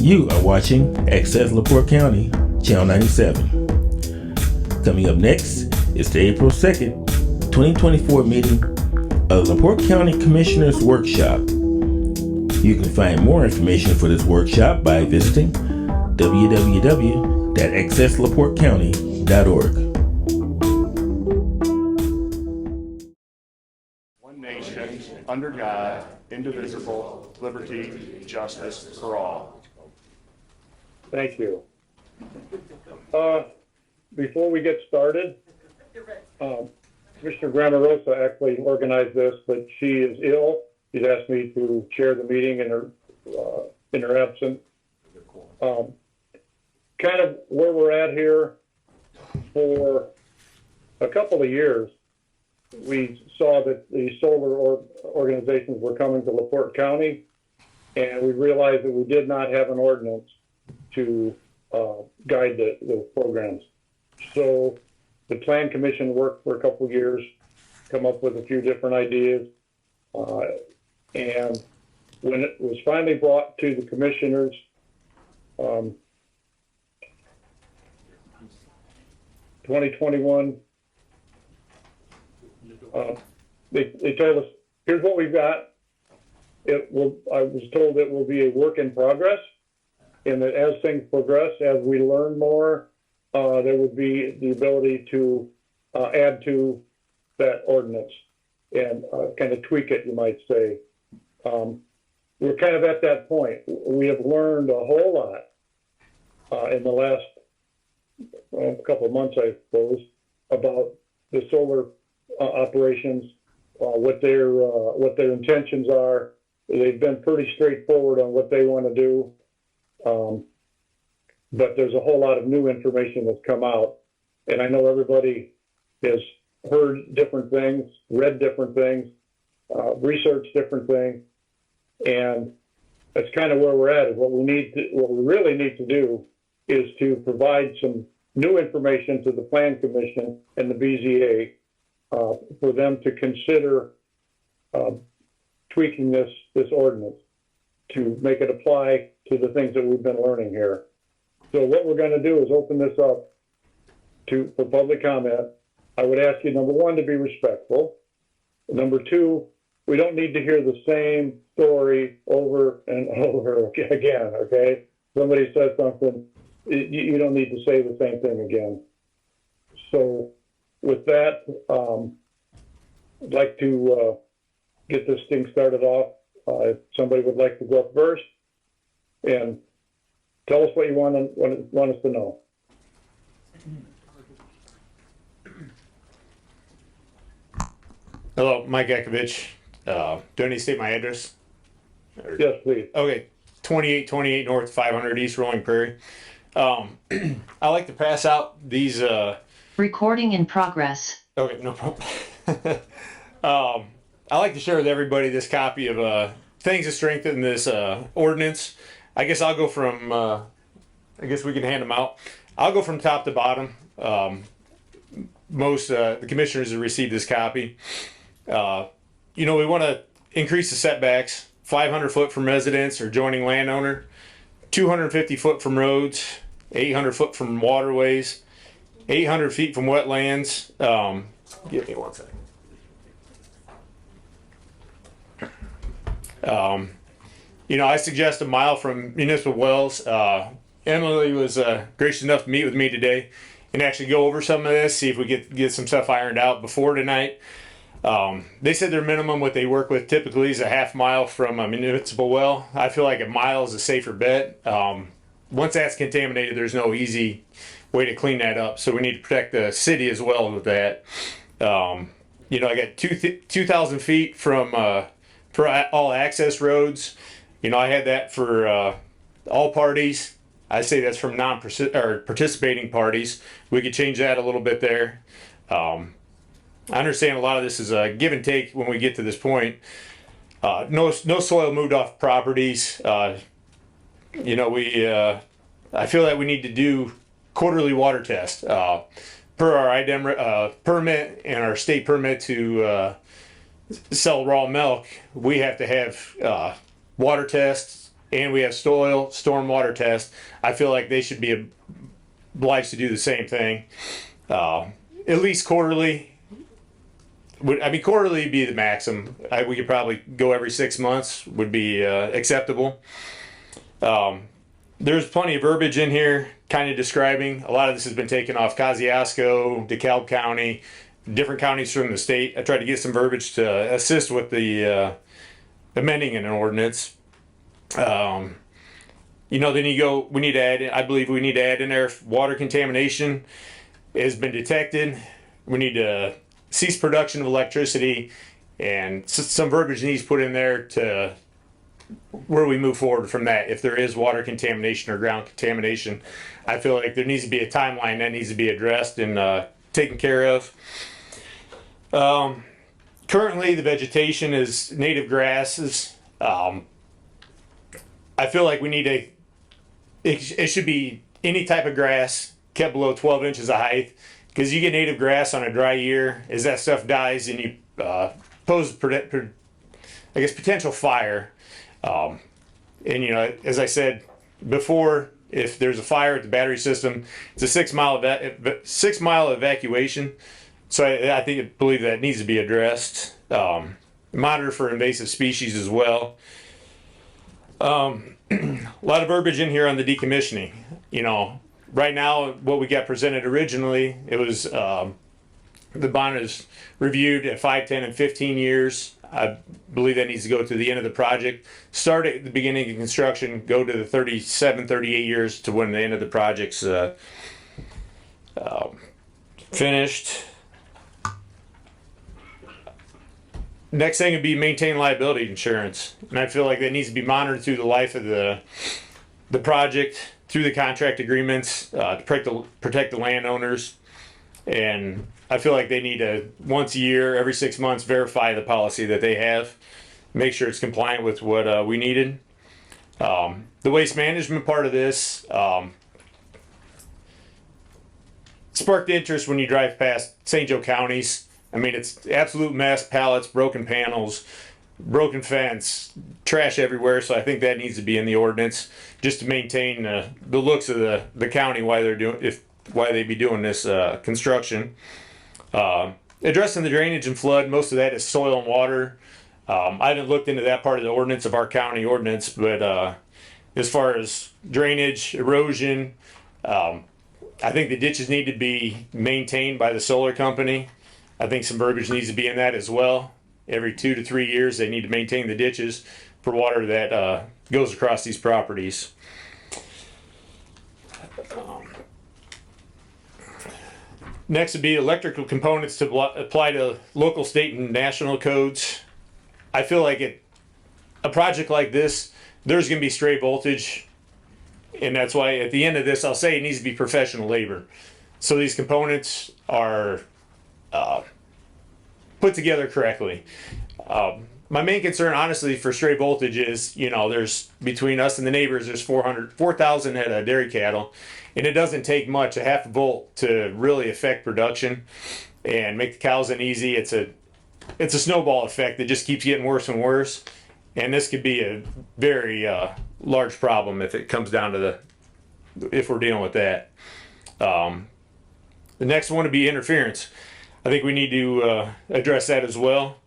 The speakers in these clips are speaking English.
You are watching Access LaPorte County, Channel 97. Coming up next is the April 2nd, 2024 meeting of the LaPorte County Commissioners Workshop. You can find more information for this workshop by visiting www.accesslaportecounty.org. One nation, under God, indivisible, liberty, justice for all. Thank you. Before we get started, Commissioner Grammarosa actually organized this, but she is ill. She's asked me to chair the meeting in her absence. Kind of where we're at here, for a couple of years, we saw that the solar organizations were coming to LaPorte County, and we realized that we did not have an ordinance to guide the programs. So the Plan Commission worked for a couple of years, come up with a few different ideas, and when it was finally brought to the commissioners, 2021, they told us, here's what we've got. I was told it will be a work in progress, and that as things progress, as we learn more, there would be the ability to add to that ordinance and kind of tweak it, you might say. We're kind of at that point. We have learned a whole lot in the last couple of months, I suppose, about the solar operations, what their intentions are. They've been pretty straightforward on what they want to do, but there's a whole lot of new information that's come out, and I know everybody has heard different things, read different things, researched different things, and that's kind of where we're at. Is what we really need to do is to provide some new information to the Plan Commission and the BZA for them to consider tweaking this ordinance to make it apply to the things that we've been learning here. So what we're going to do is open this up for public comment. I would ask you, number one, to be respectful. Number two, we don't need to hear the same story over and over again, okay? Somebody says something, you don't need to say the same thing again. So with that, I'd like to get this thing started off. If somebody would like to go up first and tell us what you want us to know. Hello, Mike Ekovich. Do I need to state my address? Yes, please. Okay, 2828 North, 500 East Rolling Prairie. I like to pass out these. Recording in progress. Okay, no problem. I like to share with everybody this copy of things to strengthen this ordinance. I guess I'll go from. I guess we can hand them out. I'll go from top to bottom. Most the commissioners have received this copy. We want to increase the setbacks, 500 foot from residents or joining landowner, 250 foot from roads, 800 foot from waterways, 800 feet from wetlands. Give me 1 second. I suggest a mile from municipal wells. Emily was gracious enough to meet with me today and actually go over some of this, see if we get some stuff ironed out before tonight. They said their minimum, what they work with typically, is a half mile from a municipal well. I feel like a mile is a safer bet. Once that's contaminated, there's no easy way to clean that up. So we need to protect the city as well with that. I got 2,000 feet from for all access roads. I had that for all parties. I say that's from participating parties. We could change that a little bit there. I understand a lot of this is a give and take when we get to this point. No soil moved off properties. I feel that we need to do quarterly water tests per our IDEM permit and our state permit to sell raw milk. We have to have water tests and we have soil stormwater test, I feel like they should be obliged to do the same thing. At least quarterly. Quarterly would be the maximum. We could probably go every 6 months would be acceptable. There's plenty of verbiage in here kind of describing. A lot of this has been taken off Kosciuszko, DeKalb County, different counties from the state. I tried to get some verbiage to assist with the amending an ordinance. Then we need to add in, I believe we need to add in there if water contamination has been detected. We need to cease production of electricity, and some verbiage needs put in there to where we move forward from that. If there is water contamination or ground contamination, I feel like there needs to be a timeline that needs to be addressed and taken care of. Currently, the vegetation is native grasses. I feel like we need it should be any type of grass kept below 12 inches of height, because you get native grass on a dry year. As that stuff dies, and you pose, potential fire. As I said before, if there's a fire at the battery system, it's a 6 mile evacuation. So I believe that needs to be addressed. Monitor for invasive species as well. A lot of verbiage in here on the decommissioning. Right now, what we got presented originally, it was the bond is reviewed at 5, 10, and 15 years. I believe that needs to go to the end of the project. Start at the beginning of construction, go to the 37, 38 years to when the end of the project's finished. Next thing would be maintain liability insurance. And I feel like that needs to be monitored through the life of the project, through the contract agreements, to protect the landowners. And I feel like they need to, once a year, every 6 months, verify the policy that they have, make sure it's compliant with what we needed. The waste management part of this sparked interest when you drive past St. Joe counties. It's absolute mess, pallets, broken panels, broken fence, trash everywhere. So I think that needs to be in the ordinance just to maintain the looks of the county while they be doing this construction. Addressing the drainage and flood, most of that is soil and water. I haven't looked into that part of the ordinance of our county ordinance, but as far as drainage, erosion, I think the ditches need to be maintained by the solar company. I think some verbiage needs to be in that as well. Every 2 to 3 years, they need to maintain the ditches for water that goes across these properties. Next would be electrical components to apply to local, state, and national codes. I feel like a project like this, there's going to be stray voltage, and that's why at the end of this, I'll say it needs to be professional labor. So these components are put together correctly. My main concern, honestly, for stray voltage is, there's between us and the neighbors, there's 4,000 head of dairy cattle, and it doesn't take much, a half volt, to really affect production and make the cows uneasy. It's a snowball effect that just keeps getting worse and worse, and this could be a very large problem if it comes down to if we're dealing with that. The next one would be interference. I think we need to address that as well.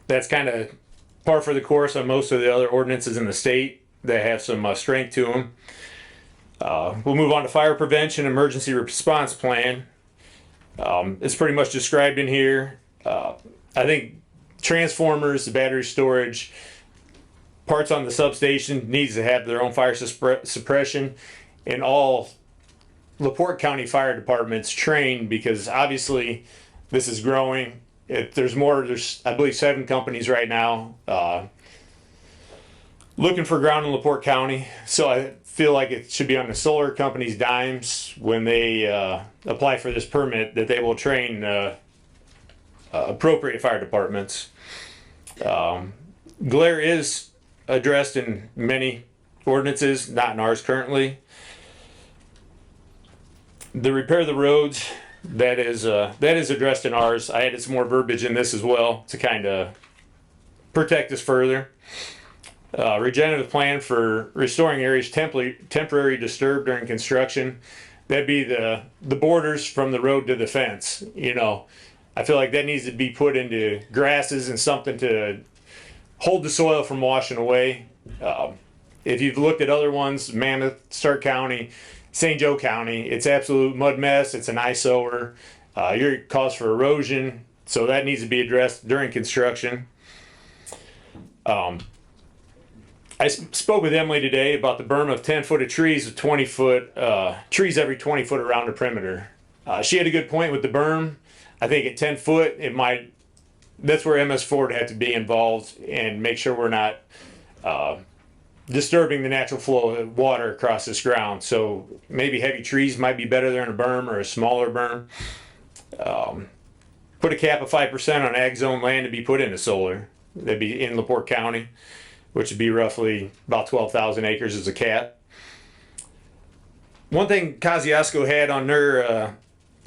That's kind of par for the course on most of the other ordinances in the state that have some strength to them. We'll move on to fire prevention, emergency response plan. It's pretty much described in here. I think transformers, the battery storage, parts on the substation needs to have their own fire suppression, and all LaPorte County fire departments trained, because obviously this is growing. There's I believe 7 companies right now looking for ground in LaPorte County. So I feel like it should be on the solar company's dimes when they apply for this permit, that they will train appropriate fire departments. Glare is addressed in many ordinances, not in ours currently. The repair of the roads, that is addressed in ours. I added some more verbiage in this as well to kind of protect us further. regenerative plan for restoring areas temporary disturbed during construction. That'd be the borders from the road to the fence. You know, I feel like that needs to be put into grasses and something to hold the soil from washing away. If you've looked at other ones, Mammoth, Stark County, St. Joe County, it's absolute mud mess. It's an eyesore. Your cause for erosion, so that needs to be addressed during construction. I spoke with Emily today about the berm of 10 foot of trees with 20 foot trees every 20 foot around the perimeter. She had a good point with the berm. I think at 10 foot, that's where MS4 would have to be involved and make sure we're not disturbing the natural flow of water across this ground. So maybe heavy trees might be better there in a berm or a smaller berm. Put a cap of 5% on ag zone land to be put into solar. That'd be in LaPorte County, which would be roughly about 12,000 acres as a cap. One thing Kosciuszko had on their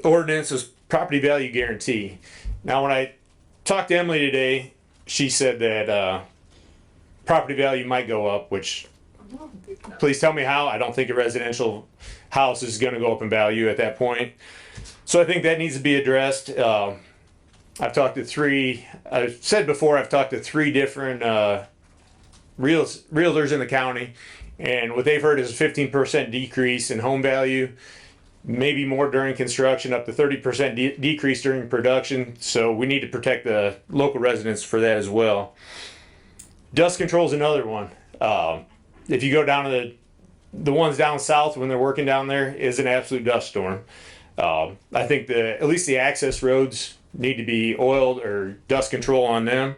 ordinance was property value guarantee. Now, when I talked to Emily today, she said that property value might go up, which, please tell me how. I don't think a residential house is going to go up in value at that point. So I think that needs to be addressed. I've talked to three different realtors in the county, and what they've heard is a 15% decrease in home value, maybe more during construction, up to 30% decrease during production. So we need to protect the local residents for that as well. Dust control is another one. If you go down to the ones down south when they're working down there, is an absolute dust storm. I think at least the access roads need to be oiled or dust control on them.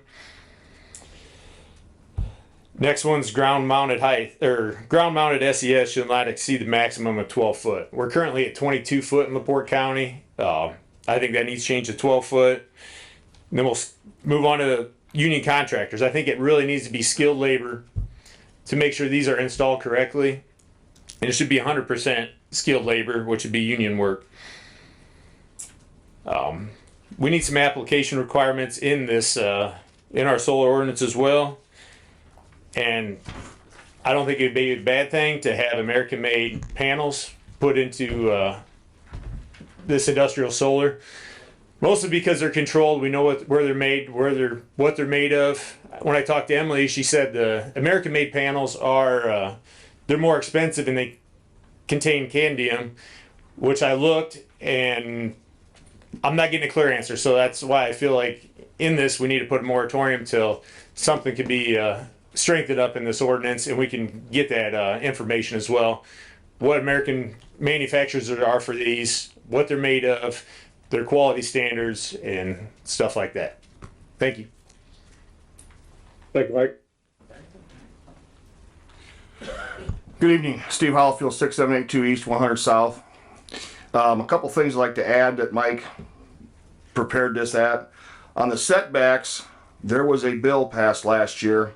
Next one's ground mounted SES should not exceed the maximum of 12 foot. We're currently at 22 foot in LaPorte County. I think that needs to change to 12 foot. And then we'll move on to union contractors. I think it really needs to be skilled labor to make sure these are installed correctly. And it should be 100% skilled labor, which would be union work. We need some application requirements in this in our solar ordinance as well. And I don't think it'd be a bad thing to have American-made panels put into this industrial solar. Mostly because they're controlled. We know where they're made, what they're made of. When I talked to Emily, she said the American-made panels are they're more expensive and they contain cadmium, which I looked and I'm not getting a clear answer. So that's why I feel like in this we need to put a moratorium till something can be strengthened up in this ordinance, and we can get that information as well. What American manufacturers there are for these, what they're made of, their quality standards, and stuff like that. Thank you. Thank you, Mike. Good evening, Steve Hollifield, 6782 East, 100 South. A couple things I'd like to add that Mike prepared this at. On the setbacks, there was a bill passed last year.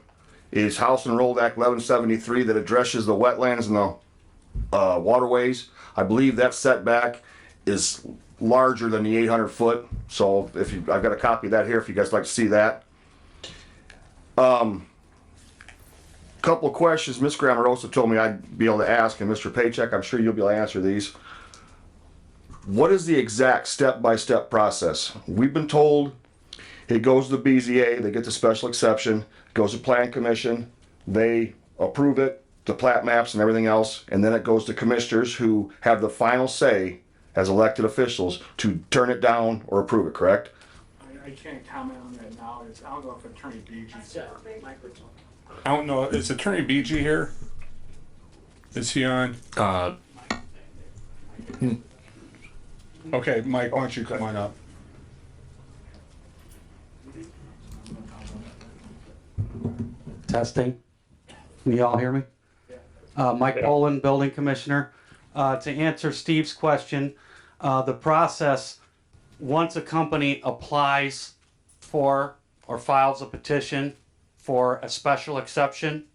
It's House Enrolled Act 1173 that addresses the wetlands and the waterways. I believe that setback is larger than the 800 foot. So I've got a copy of that here if you guys like to see that. Couple of questions Ms. Grammarosa told me I'd be able to ask, and Mr. Paycheck, I'm sure you'll be able to answer these. What is the exact step-by-step process? We've been told it goes to the BZA, they get the special exception, it goes to Plan Commission, they approve it, the plat maps and everything else, and then it goes to commissioners who have the final say as elected officials to turn it down or approve it, correct? I can't comment on that now. I don't know if Attorney Beege's here. I don't know. Is Attorney Beege here? Is he on? Okay, Mike, why don't you come on up? Testing. Can you all hear me? Mike Poland, Building Commissioner. To answer Steve's question, the process, once a company applies for or files a petition for a special exception,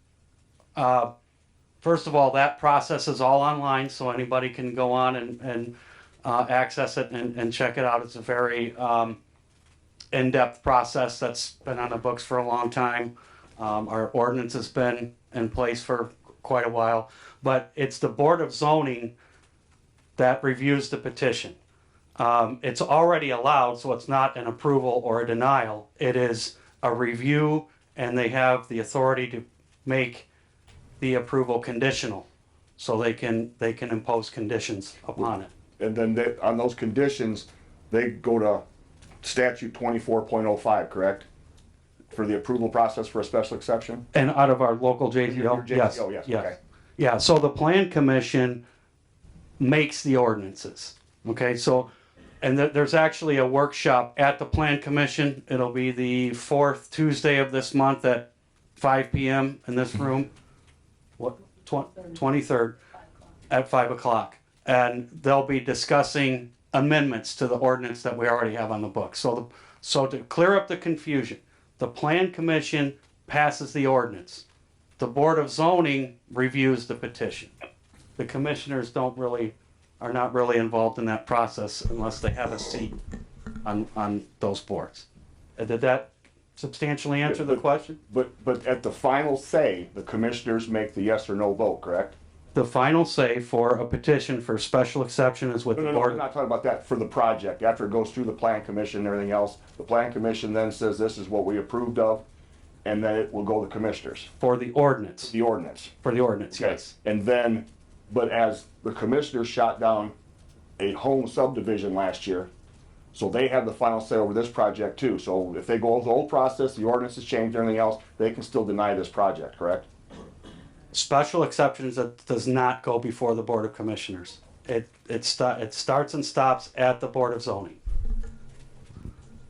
first of all, that process is all online, so anybody can go on and access it and check it out. It's a very in-depth process that's been on the books for a long time. Our ordinance has been in place for quite a while, but it's the Board of Zoning that reviews the petition. It's already allowed, so it's not an approval or a denial. It is a review, and they have the authority to make the approval conditional. So they can impose conditions upon it. And then they, on those conditions, they go to statute 24.05, correct? For the approval process for a special exception? And out of our local JTO? Your Yes. JTO, yes, Yes. okay. Yeah, so the plan commission makes the ordinances, okay? So, and there's actually a workshop at the plan commission. It'll be the 4th Tuesday of this month at 5 PM in this room. What, 23rd at 5 o'clock. And they'll be discussing amendments to the ordinance that we already have on the book. So to clear up the confusion, the plan commission passes the ordinance. The Board of Zoning reviews the petition. The commissioners are not really involved in that process unless they have a seat on those boards. Did that substantially answer the question? But at the final say, the commissioners make the yes or no vote, correct? The final say for a petition for special exception is with No, the no, no, I'm board. not talking about that for the project. After it goes through the plan commission and everything else, the plan commission then says this is what we approved of, and then it will go to commissioners, For the ordinance, the ordinance. for the ordinance, Okay. yes. And then, but as the commissioners shot down a home subdivision last year, so they have the final say over this project too. So if they go the whole process, the ordinance has changed, everything else, they can still deny this project, correct? Special exceptions, that does not go before the Board of Commissioners. It starts and stops at the Board of Zoning.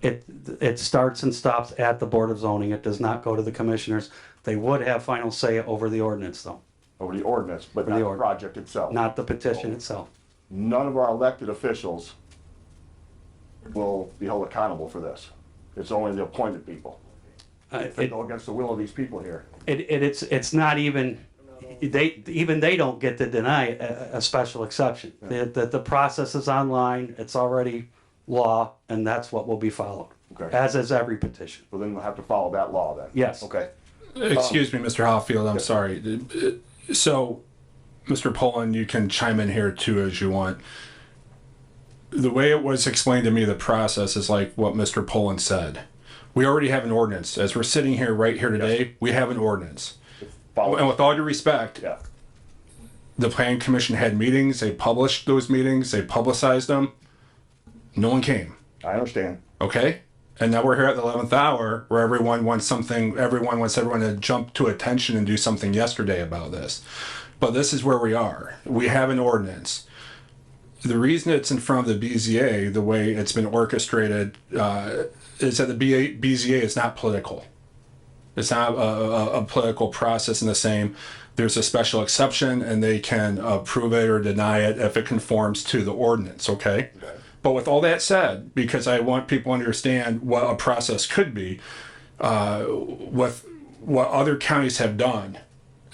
It starts and stops at the Board of Zoning. It does not go to the commissioners. They would have final say over the ordinance though, Over the ordinance, but not the project itself. not the petition itself. None of our elected officials will be held accountable for this. It's only the appointed people. If they go against the will of these people here. It's not even, they don't get to deny a special exception. The process is online, it's already law, and that's what will be followed. Okay. As is every petition. So then we'll have to follow that law then? Yes. Okay. Excuse me, Mr. Hoffield, I'm sorry. So, Mr. Poland, you can chime in here too as you want. The way it was explained to me, the process is like what Mr. Poland said. We already have an ordinance. As we're sitting here right here today, we have an ordinance. And with all due respect, Yeah. the Plan Commission had meetings, they published those meetings, they publicized them. No one came, I understand. okay? And now we're here at the 11th hour where everyone wants everyone to jump to attention and do something yesterday about this. But this is where we are. We have an ordinance. The reason it's in front of the BZA, the way it's been orchestrated, is that the BZA is not political. It's not a political process in the same. There's a special exception and they can approve it or deny it if it conforms to the ordinance, okay? But with all that said, because I want people to understand what a process could be, with what other counties have done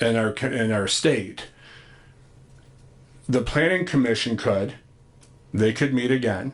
in our state, the planning commission could meet again,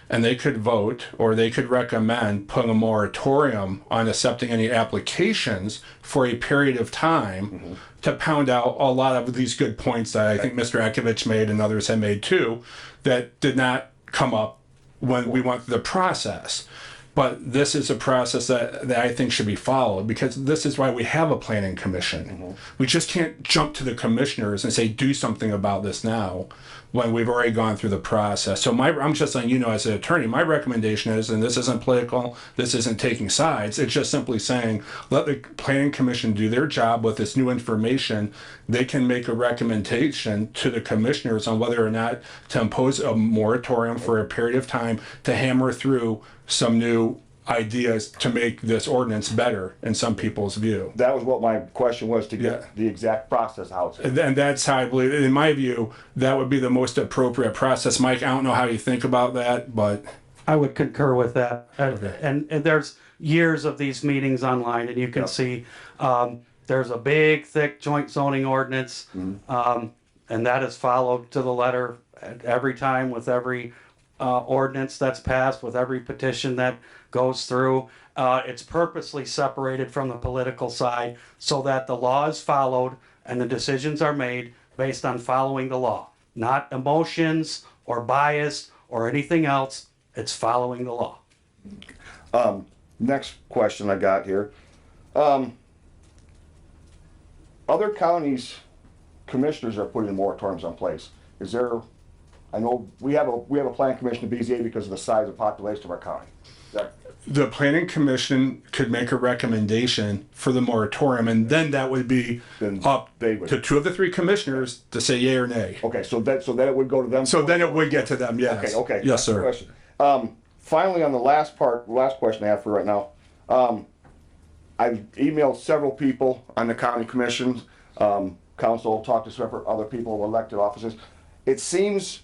and they could vote or they could recommend putting a moratorium on accepting any applications for a period of time to pound out a lot of these good points that I think Mr. Akovich made and others have made too, that did not come up when we went through the process. But this is a process that I think should be followed, because this is why we have a planning commission. We just can't jump to the commissioners and say, do something about this now, when we've already gone through the process. So I'm just letting you know, as an attorney, my recommendation is, and this isn't political, this isn't taking sides, it's just simply saying, let the planning commission do their job with this new information. They can make a recommendation to the commissioners on whether or not to impose a moratorium for a period of time to hammer through some new ideas to make this ordinance better in some people's view. That was what my question was, to get the exact process out. And that's how I believe, in my view, that would be the most appropriate process. Mike, I don't know how you think about that, but. I would concur with that. And there's years of these meetings online, and you can see there's a big, thick joint zoning ordinance, and that is followed to the letter every time with every ordinance that's passed, with every petition that goes through. It's purposely separated from the political side so that the law is followed and the decisions are made based on following the law, not emotions or bias or anything else. It's following the law. Next question I got here. Other counties, commissioners are putting moratoriums on place. Is there, I know we have a planning commission in BZA because of the size of population of our county. Is that, The planning commission could make a recommendation for the moratorium, and then that would be Then up they would- to 2 of the 3 commissioners to say yay or nay. okay, so that it would go to them? So then it would get to them, yes. Okay. Yes, sir. Question. Finally, on the last question I have for right now, I've emailed several people on the county commissions, council, talked to several other people, elected offices. It seems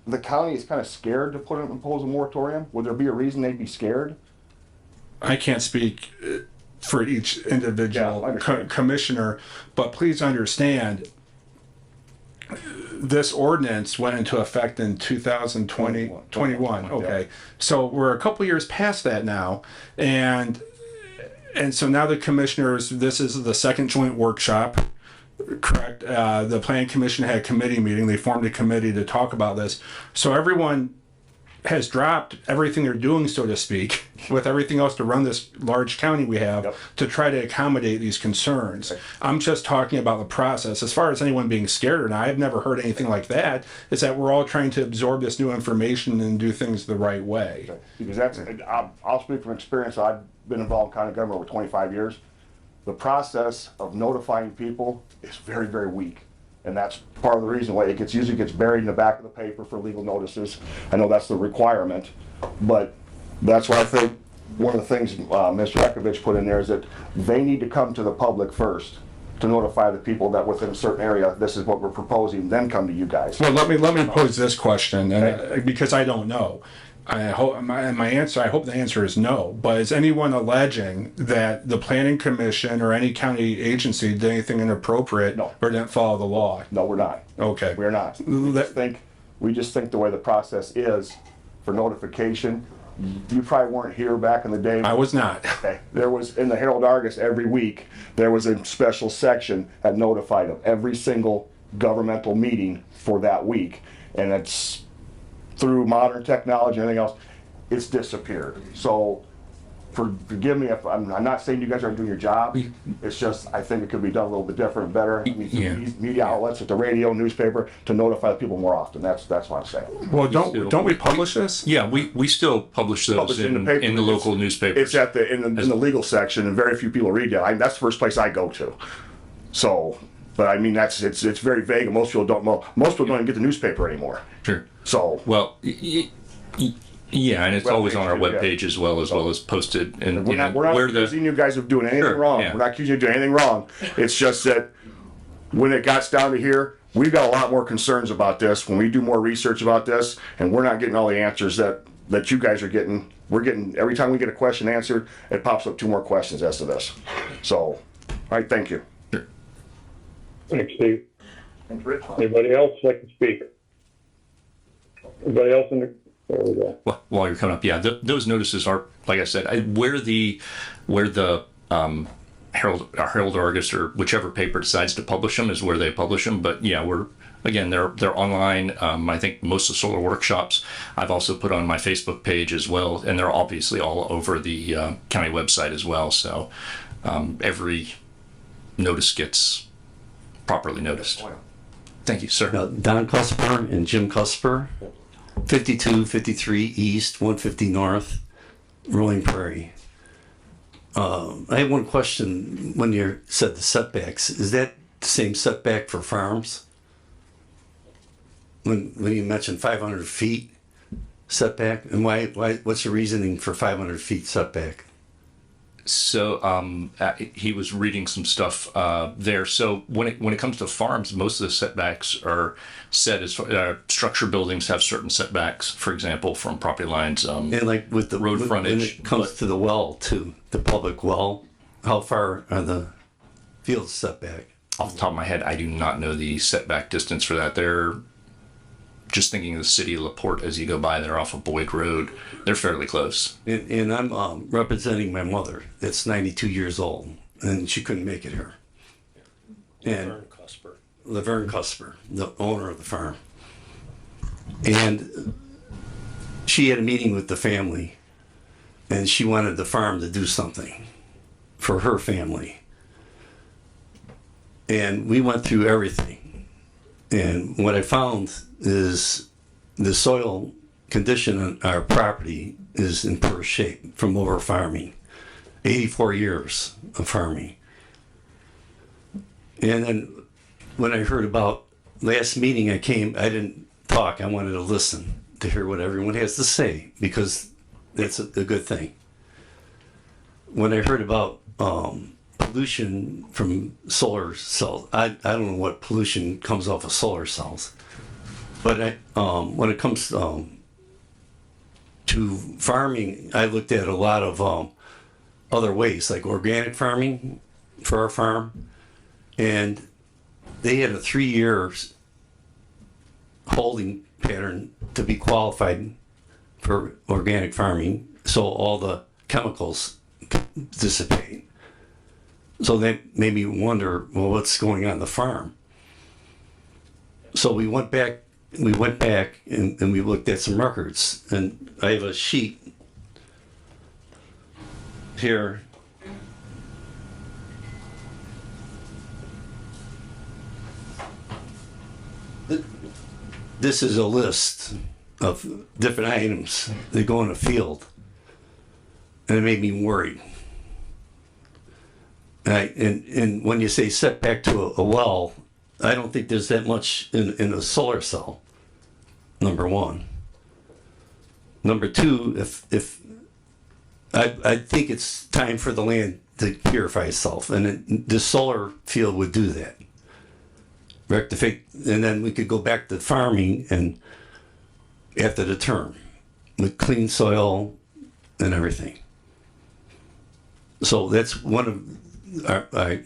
the county is kind of scared to impose a moratorium. Would there be a reason they'd be scared? I can't speak for each Yeah, I individual understand. commissioner, but please understand, this ordinance went into effect in 2021. Okay. Yeah. So we're a couple years past that now. And so now the commissioners, this is the second joint workshop, correct? The planning commission had a committee meeting. They formed a committee to talk about this. So everyone has dropped everything they're doing, so to speak, with everything else to run this large county we have, Yep. to try to accommodate these concerns. I'm just talking about the process. As far as anyone being scared or not, I've never heard anything like that. It's that we're all trying to absorb this new information and do things the right way. Because that's, I'll speak from experience. I've been involved in county government over 25 years. The process of notifying people is very, very weak. And that's part of the reason why it usually gets buried in the back of the paper for legal notices. I know that's the requirement, but that's why I think one of the things Mr. Ekovich put in there is that they need to come to the public first to notify the people that within a certain area, this is what we're proposing, then come to you guys. Well, let me pose this question, and because I don't know. I hope my answer. I hope the answer is no. But is anyone alleging that the planning commission or any county agency did anything inappropriate No. or didn't follow the law? No, we're not. Okay. We're not. We just think the way the process is for notification, you probably weren't here back in the day. I was not. Okay. There was, in the Herald Argus every week, there was a special section that notified of every single governmental meeting for that week. And it's through modern technology and everything else, it's disappeared. So forgive me if I'm not saying you guys aren't doing your job. It's just, I think it could be done a little bit different, better. I mean, Yeah. these media outlets at the radio, newspaper, to notify the people more often. That's what I'm saying. Well, don't we publish this? Yeah, we still publish those Published in paper. the local It's newspapers. at in the legal section, and very few people read that. That's the first place I go to. So, but I mean, it's very vague, and most people don't even get the newspaper anymore. Sure. So, Well, yeah, and it's always on our Webpage, webpage as well as posted. And we're not accusing you guys of doing anything Sure, wrong. yeah. We're not accusing you of doing anything wrong. It's just that when it got down to here, we've got a lot more concerns about this. When we do more research about this, and we're not getting all the answers that you guys are getting. We're getting, every time we get a question answered, it pops up 2 more questions as to this. So, all right, thank you. Thanks, Steve. Anybody else like to speak? Anybody else there we go. Well, while you're coming up, yeah, those notices are, like I said, where the Herald Argus or whichever paper decides to publish them is where they publish them. But yeah, they're online. I think most of the solar workshops I've also put on my Facebook page as well, and they're obviously all over the county website as well. So every notice gets properly noticed. Thank you, sir. Don Cusper and Jim Cusper, 5253 East, 150 North, Rolling Prairie. I have one question. When you said the setbacks, is that the same setback for farms? When you mentioned 500 feet setback, and why? What's the reasoning for 500 feet setback? So he was reading some stuff there. So when it comes to farms, most of the setbacks are set as structure buildings have certain setbacks. For example, from property lines, And like with the road frontage. when it comes to the well too, the public well, how far are the fields setback? Off the top of my head, I do not know the setback distance for that. They're just thinking of the city of LaPorte as you go by there off of Boyd Road, they're fairly close. And I'm representing my mother that's 92 years old, and she couldn't make it here. And Laverne Cusper, the owner of the farm. And she had a meeting with the family, and she wanted the farm to do something for her family. And we went through everything. And what I found is the soil condition on our property is in poor shape from over farming. 84 years of farming. And then when I heard about last meeting I I didn't talk, I wanted to listen to hear what everyone has to say because that's a good thing. When I heard about pollution from solar cells, I don't know what pollution comes off of solar cells, but when it comes to farming, I looked at a lot of other ways, like organic farming for our farm, and they had a 3-year holding pattern to be qualified for organic farming, so all the chemicals dissipate. So that made me wonder, well, what's going on the farm? So we went back and we looked at some records, and I have a sheet here. This is a list of different items that go in a field, and it made me worried. And when you say setback to a well, I don't think there's that much in a solar cell, number one. Number two, if I think it's time for the land to purify itself, and the solar field would do that. Rectify, and then we could go back to farming and after the term with clean soil and everything. So that's one of our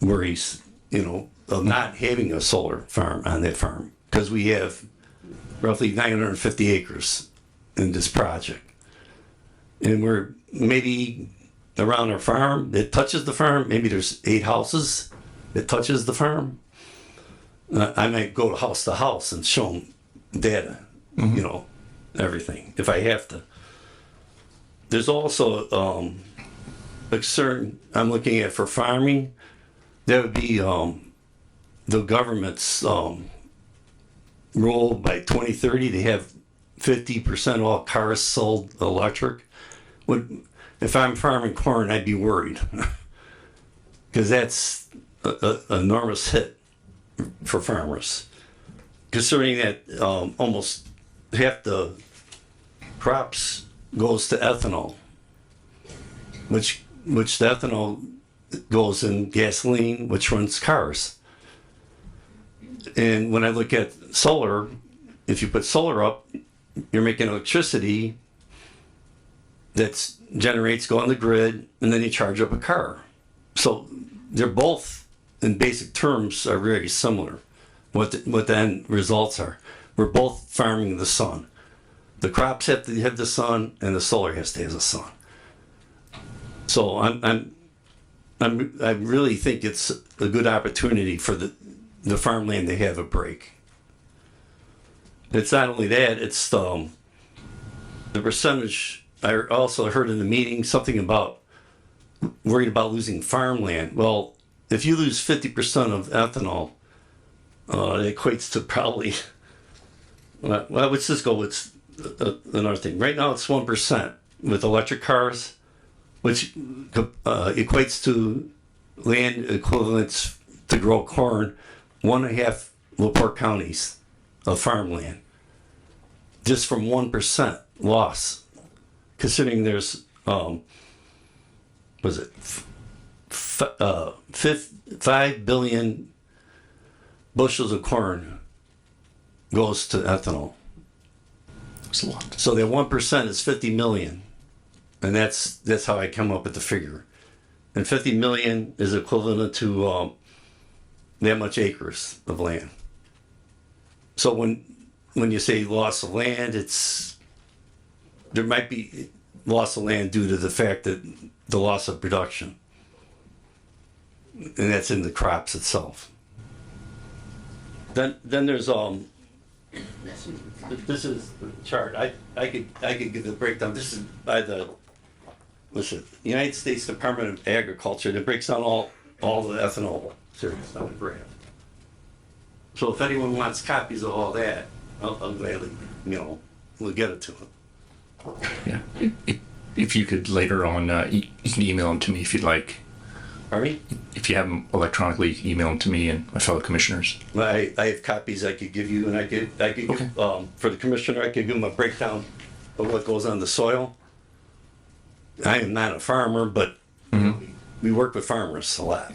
worries, of not having a solar farm on that farm, because we have roughly 950 acres in this project. And we're maybe around our farm that touches the farm, maybe there's 8 houses that touches the farm. I might go house to house and show them data, everything, if I have to. There's also a concern I'm looking at for farming. That would be the government's rule by 2030 to have 50% of all cars sold electric. If I'm farming corn, I'd be worried because that's an enormous hit for farmers, considering that almost half the crops goes to ethanol, which the ethanol goes in gasoline, which runs cars. And when I look at solar, if you put solar up, you're making electricity that generates, go on the grid, and then you charge up a car. So they're both, in basic terms, are very similar. What the end results are. We're both farming the sun. The crops have to have the sun, and the solar has to have the sun. So I really think it's a good opportunity for the farmland to have a break. It's not only that; it's the percentage. I also heard in the meeting something about worried about losing farmland. Well, if you lose 50% of ethanol, it equates to probably, well, let's just go with another thing. Right now it's 1% with electric cars, which equates to land equivalents to grow corn, 1.5 LaPorte counties of farmland, just from 1% loss. Considering there's, 5 billion bushels of corn goes to ethanol. It's a lot. So that 1% is 50 million. And that's how I come up with the figure. And 50 million is equivalent to that much acres of land. So when when you say loss of land, there might be loss of land due to the fact that the loss of production. And that's in the crops itself. Then there's this is the chart. I could give the breakdown. This is by the United States Department of Agriculture that breaks down all the ethanol series on the graph. So if anyone wants copies of all that, I'll gladly, we'll get it to them. Yeah. If you could later on, you can email them to me if you'd like. Pardon me? If you have them electronically, email them to me and my fellow commissioners. I have copies I could give you, and I could give, for the commissioner, I could give him a breakdown of what goes on the soil. I am not a farmer, but we work with farmers a lot.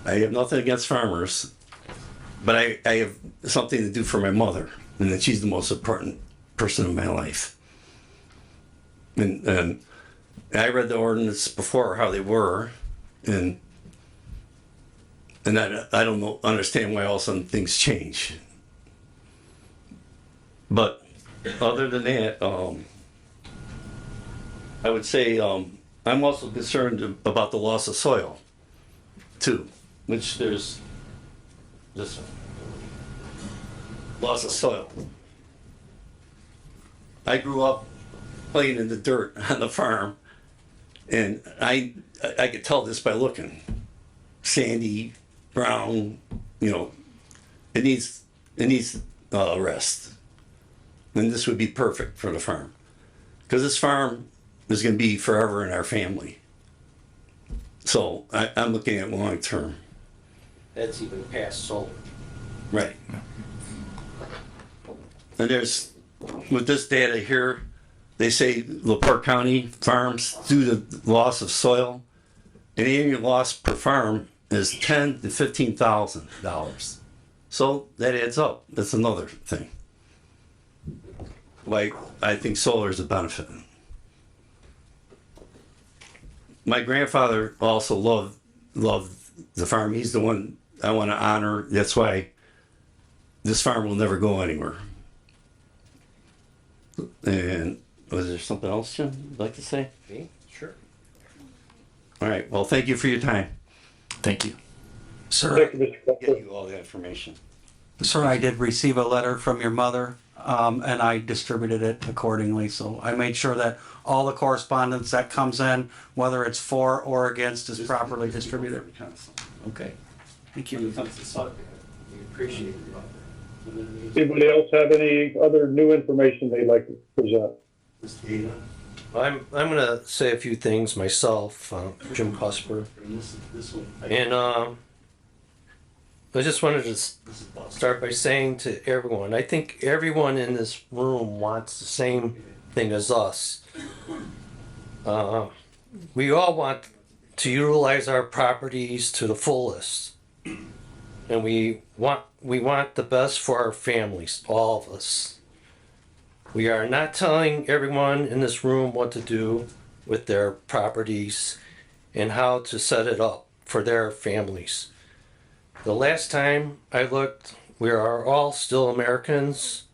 I have nothing against farmers, but I have something to do for my mother, and that she's the most important person in my life. And I read the ordinance before how they were, and I don't understand why all of a sudden things change. But other than that, I would say I'm also concerned about the loss of soil, too, which there's this one. Loss of soil. I grew up playing in the dirt on the farm, and I could tell this by looking. Sandy, brown, it needs rest. And this would be perfect for the farm. Because this farm is going to be forever in our family. So I'm looking at long term. That's even past solar. Right. And with this data here, they say LaPorte County farms, due to loss of soil, an annual loss per farm is $10,000 to $15,000. So that adds up. That's another thing. Like, I think solar is a benefit. My grandfather also loved the farm. He's the one I want to honor. That's why this farm will never go anywhere. And was there something else, Jim, you'd like to say? Me? Sure. All right. Well, thank you for your time. Thank you. Sir, Thank you, Mr. Get Costello. you all the information. sir, I did receive a letter from your mother, and I distributed it accordingly. So I made sure that all the correspondence that comes in, whether it's for or against, is properly distributed. Okay. Thank you. We appreciate it. Anybody else have any other new information they'd like to present? I'm gonna say a few things myself, Jim Cusper, and I just wanted to start by saying to everyone, I think everyone in this room wants the same thing as us. We all want to utilize our properties to the fullest, and we want the best for our families, all of us. We are not telling everyone in this room what to do with their properties and how to set it up for their families. The last time I looked, we are all still Americans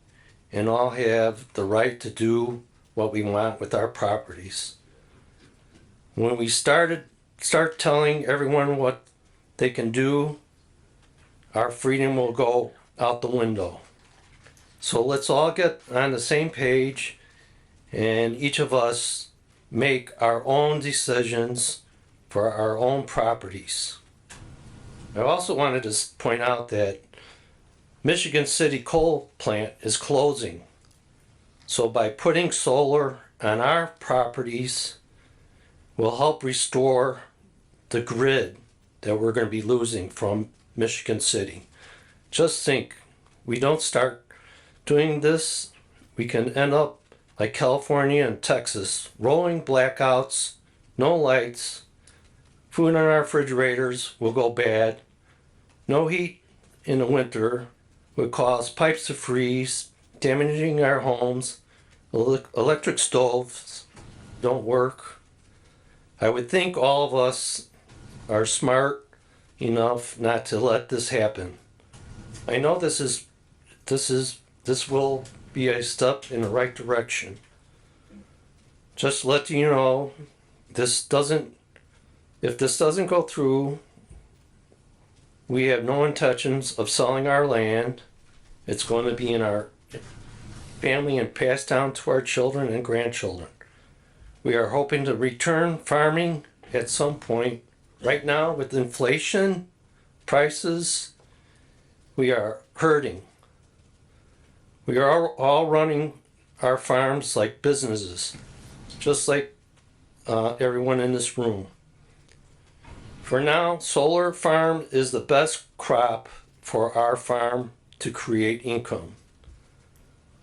and all have the right to do what we want with our properties. When we start telling everyone what they can do, our freedom will go out the window. So let's all get on the same page and each of us make our own decisions for our own properties. I also wanted to point out that Michigan City coal plant is closing. So by putting solar on our properties will help restore the grid that we're going to be losing from Michigan City. Just think, we don't start doing this, we can end up like California and Texas, rolling blackouts, no lights, food in our refrigerators will go bad, no heat in the winter would cause pipes to freeze, damaging our homes, electric stoves don't work. I would think all of us are smart enough not to let this happen. I know this is this will be a step in the right direction. Just to let you know, if this doesn't go through, we have no intentions of selling our land. It's going to be in our family and passed down to our children and grandchildren. We are hoping to return farming at some point. Right now, with inflation, prices, we are hurting. We are all running our farms like businesses, just like everyone in this room. For now, solar farm is the best crop for our farm to create income.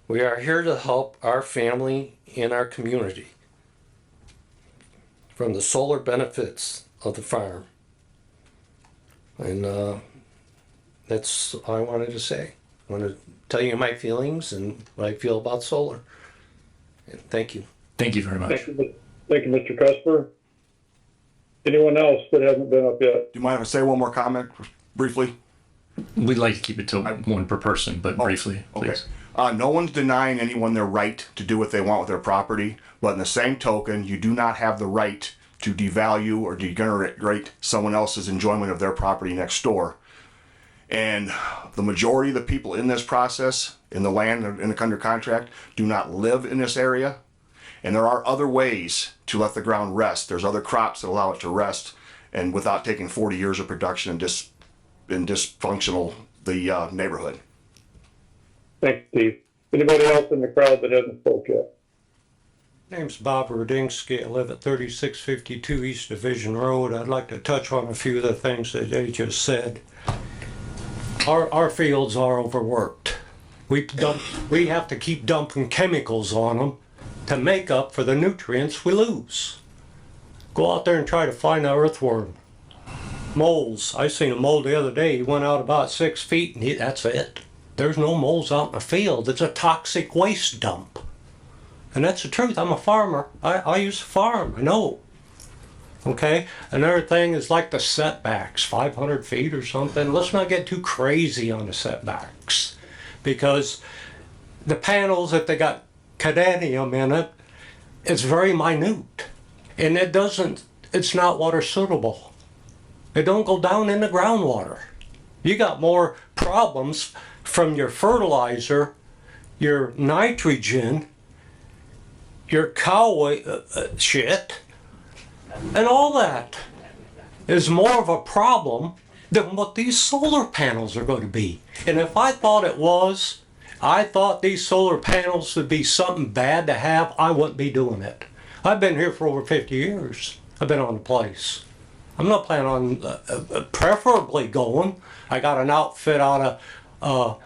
We are here to help our family and our community from the solar benefits of the farm. And that's all I wanted to say. I want to tell you my feelings and what I feel about solar. And thank you. Thank you very much. Thank you, Mr. Cusper. Anyone else that hasn't been up yet? Do you mind if I say one more comment briefly? We'd like to keep it to one per person, but briefly, please. Okay. No one's denying anyone their right to do what they want with their property, but in the same token, you do not have the right to devalue or degenerate someone else's enjoyment of their property next door. And the majority of the people in this process, in the land in the under contract, do not live in this area. And there are other ways to let the ground rest. There's other crops that allow it to rest, and without taking 40 years of production and dysfunctional the neighborhood. Thanks, Steve. Anybody else in the crowd that hasn't spoke yet? Name's Bob Rudinsky. I live at 3652 East Division Road. I'd like to touch on a few of the things that they just said. Our fields are overworked. We have to keep dumping chemicals on them to make up for the nutrients we lose. Go out there and try to find an earthworm. Moles. I seen a mole the other day. He went out about 6 feet and that's it. There's no moles out in the field. It's a toxic waste dump. And that's the truth. I'm a farmer. I used to farm. I know. Okay? Another thing is like the setbacks, 500 feet or something. Let's not get too crazy on the setbacks. Because the panels, if they got cadmium in it, it's very minute. And it's not water suitable. It don't go down in the groundwater. You got more problems from your fertilizer, your nitrogen, your cow shit, and all that is more of a problem than what these solar panels are going to be. And if I thought these solar panels would be something bad to have, I wouldn't be doing it. I've been here for over 50 years. I've been on the place. I'm not planning on preferably going. I got an outfit out of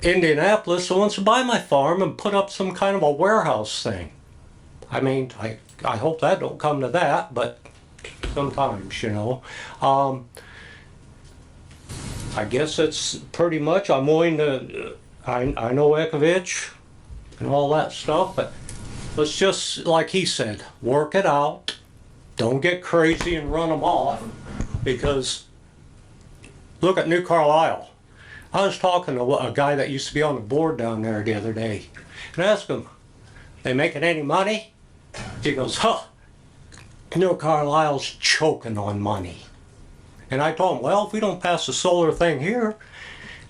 Indianapolis that wants to buy my farm and put up some kind of a warehouse thing. I mean, I hope that don't come to that, but sometimes, you know. I guess it's pretty much, I'm willing to, I know Ekovich and all that stuff, but let's just, like he said, work it out. Don't get crazy and run them off, because look at New Carlisle. I was talking to a guy that used to be on the board down there the other day and asked him, they making any money? He goes, New Carlisle's choking on money. And I told him, well, if we don't pass the solar thing here,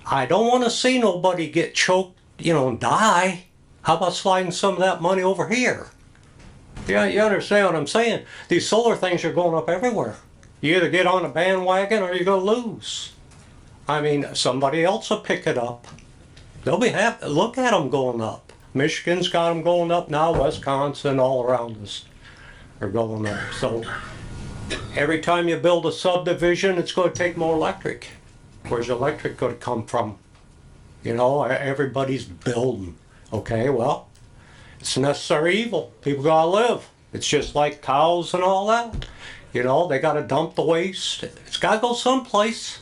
I don't want to see nobody get choked, and die. How about sliding some of that money over here? Yeah, you understand what I'm saying? These solar things are going up everywhere. You either get on a bandwagon or you're going to lose. I mean, somebody else will pick it up. They'll be happy. Look at them going up. Michigan's got them going up now. Wisconsin, all around us are going up. So every time you build a subdivision, it's going to take more electric. Where's electric going to come from? Everybody's building. Okay, well, it's a necessary evil. People gotta live. It's just like cows and all that. They gotta dump the waste. It's gotta go someplace.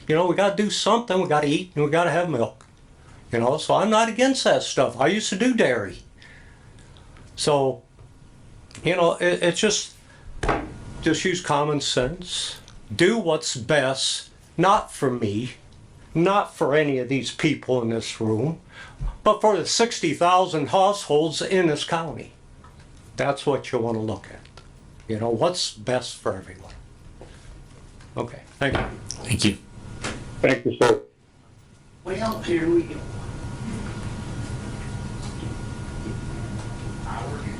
We gotta do something. We gotta eat and we gotta have milk. So I'm not against that stuff. I used to do dairy. So, it's just use common sense. Do what's best, not for me, not for any of these people in this room, but for the 60,000 households in this county. That's what you want to look at. You know, what's best for everyone. Okay, thank you. Thank you. Thank you, sir. Well, here we go.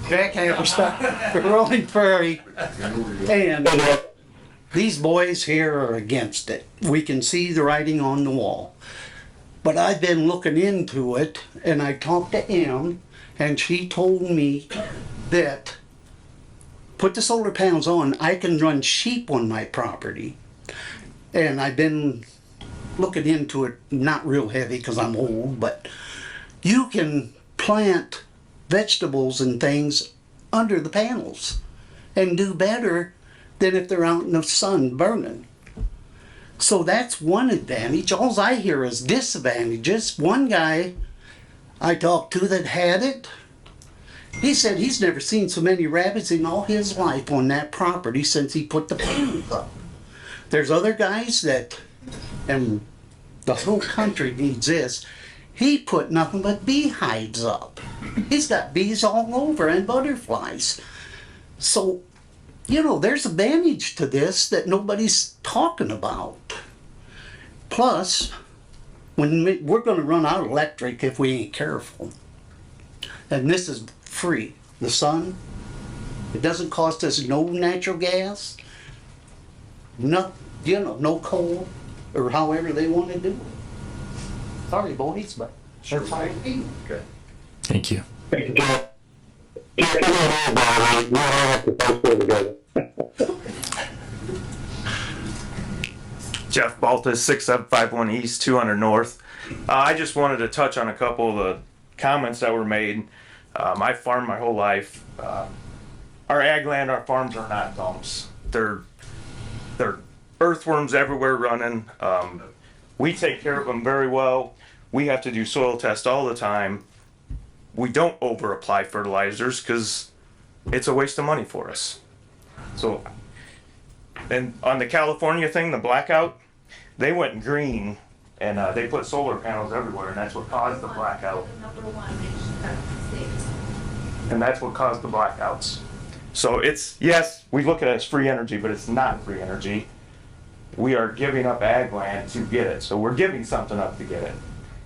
Jack Hammerstein, Rolling Prairie, and these boys here are against it. We can see the writing on the wall. But I've been looking into it, and I talked to Em, and she told me that put the solar panels on, I can run sheep on my property. And I've been looking into it, not real heavy because I'm old, but you can plant vegetables and things under the panels and do better than if they're out in the sun burning. So that's one advantage. All I hear is disadvantages. One guy I talked to that had it, he said he's never seen so many rabbits in all his life on that property since he put the panels up. There's other guys that, and the whole country needs this, he put nothing but beehives up. He's got bees all over and butterflies. So, you know, there's advantage to this that nobody's talking about. Plus, we're going to run out of electric if we ain't careful. And this is free. The sun, it doesn't cost us no natural gas, no, you know, no coal, or however they want to do it. Sorry, boys, but they're fine. Good. Thank you. Thank you, John. We'll have to post it together. Jeff Baltus, 6751 East, 200 North. I just wanted to touch on a couple of the comments that were made. I farmed my whole life. Our ag land, our farms are not dumps. They're earthworms everywhere running. We take care of them very well. We have to do soil tests all the time. We don't over apply fertilizers because it's a waste of money for us. So, and on the California thing, the blackout, they went green and they put solar panels everywhere, and that's what caused the blackout. And that's what caused the blackouts. So it's, yes, we look at it as free energy, but it's not free energy. We are giving up ag land to get it. So we're giving something up to get it.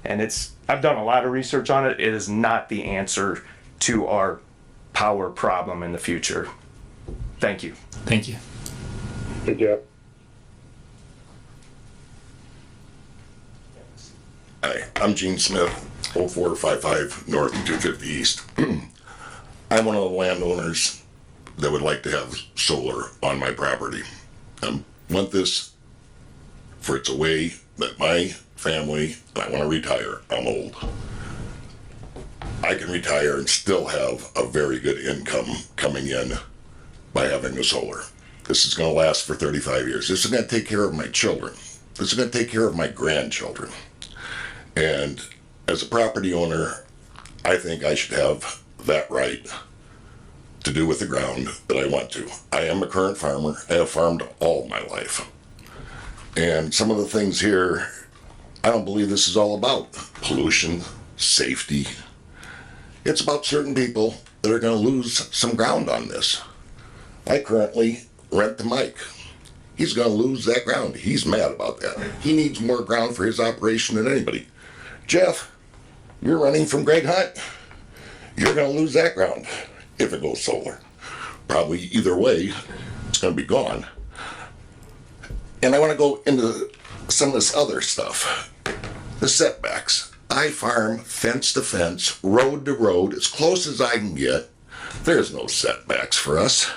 And I've done a lot of research on it. It is not the answer to our power problem in the future. Thank you. Thank you. Good job. Hi, I'm Gene Smith, 0455 North 250 East. I'm one of the landowners that would like to have solar on my property. Want this for it's a way that my family, and I want to retire, I'm old. I can retire and still have a very good income coming in by having the solar. This is going to last for 35 years. This is going to take care of my children. This is going to take care of my grandchildren. And as a property owner, I think I should have that right to do with the ground that I want to. I am a current farmer. I have farmed all my life. And some of the things here, I don't believe this is all about pollution, safety. It's about certain people that are going to lose some ground on this. I currently rent to Mike. He's going to lose that ground. He's mad about that. He needs more ground for his operation than anybody. Jeff, you're running from Greg Hunt. You're going to lose that ground if it goes solar. Probably either way, it's going to be gone. And I want to go into some of this other stuff. The setbacks. I farm fence to fence, road to road, as close as I can get. There's no setbacks for us.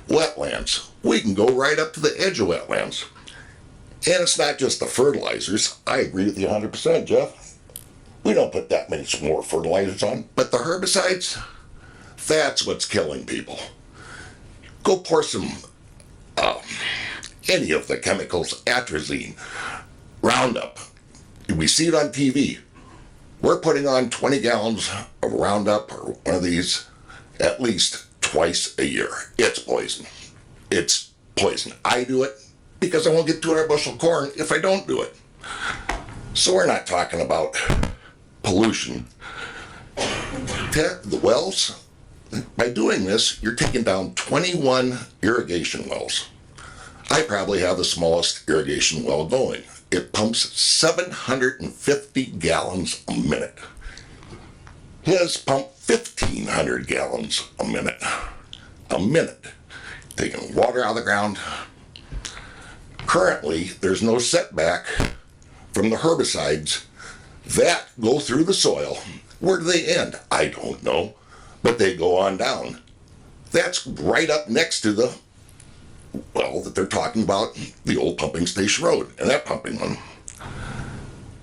Wetlands. We can go right up to the edge of wetlands. And it's not just the fertilizers. I agree with you 100%, Jeff. We don't put that many more fertilizers on. But the herbicides, that's what's killing people. Go pour some, any of the chemicals, atrazine, Roundup. We see it on TV. We're putting on 20 gallons of Roundup or one of these at least twice a year. It's poison. It's poison. I do it because I won't get 200 bushel corn if I don't do it. So we're not talking about pollution. The wells, by doing this, you're taking down 21 irrigation wells. I probably have the smallest irrigation well going. It pumps 750 gallons a minute. His pump 1,500 gallons a minute. A minute. Taking water out of the ground. Currently, there's no setback from the herbicides that go through the soil. Where do they end? I don't know, but they go on down. That's right up next to the well that they're talking about, the old pumping station road, and that pumping one.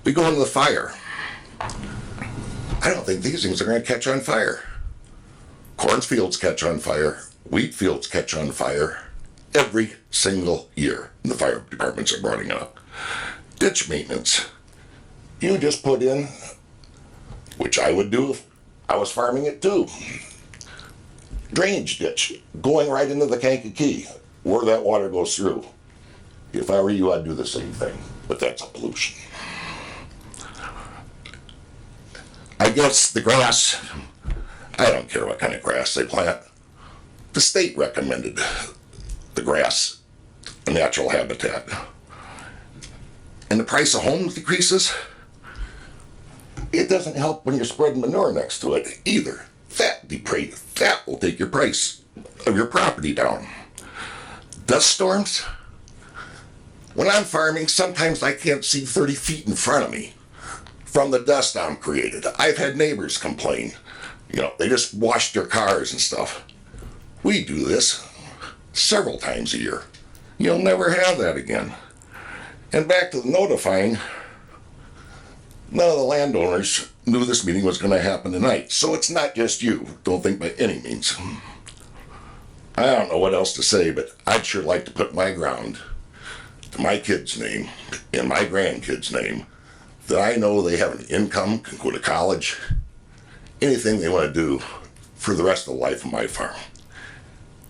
We go into the fire. I don't think these things are going to catch on fire. Cornfields catch on fire. Wheat fields catch on fire every single year. And the fire departments are brought up. Ditch maintenance. You just put in, which I would do if I was farming it too. Drainage ditch going right into the Kankakee where that water goes through. If I were you, I'd do the same thing, but that's a pollution. I guess the grass, I don't care what kind of grass they plant. The state recommended the grass a natural habitat. And the price of homes decreases. It doesn't help when you're spreading manure next to it either. That will take your price of your property down. Dust storms. When I'm farming, sometimes I can't see 30 feet in front of me from the dust I'm created. I've had neighbors complain. They just wash their cars and stuff. We do this several times a year. You'll never have that again. And back to the notifying, none of the landowners knew this meeting was going to happen tonight. So it's not just you. Don't think by any means. I don't know what else to say, but I'd sure like to put my ground to my kid's name and my grandkid's name, that I know they have an income, can go to college, anything they want to do for the rest of the life of my farm.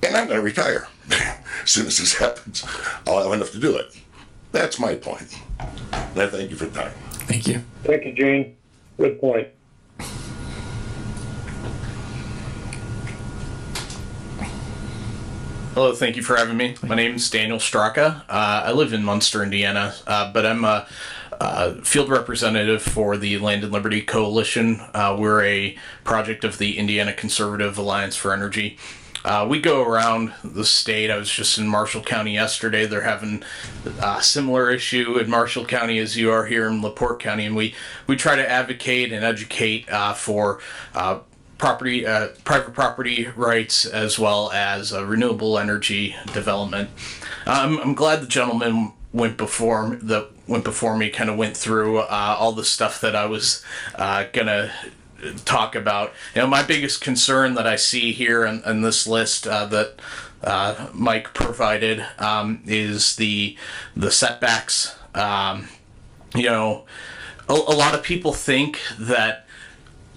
And I'm going to retire. As soon as this happens, I'll have enough to do it. That's my point. And I thank you for the time. Thank you. Thank you, Gene. Good point. Hello, thank you for having me. My name is Daniel Straka. I live in Munster, Indiana, but I'm a field representative for the Land and Liberty Coalition. We're a project of the Indiana Conservative Alliance for Energy. We go around the state. I was just in Marshall County yesterday. They're having a similar issue in Marshall County as you are here in LaPorte County, and we try to advocate and educate for private property rights as well as renewable energy development. I'm glad the gentleman went before me kind of went through all the stuff that I was gonna talk about. My biggest concern that I see here in this list that Mike provided is the setbacks. A lot of people think that,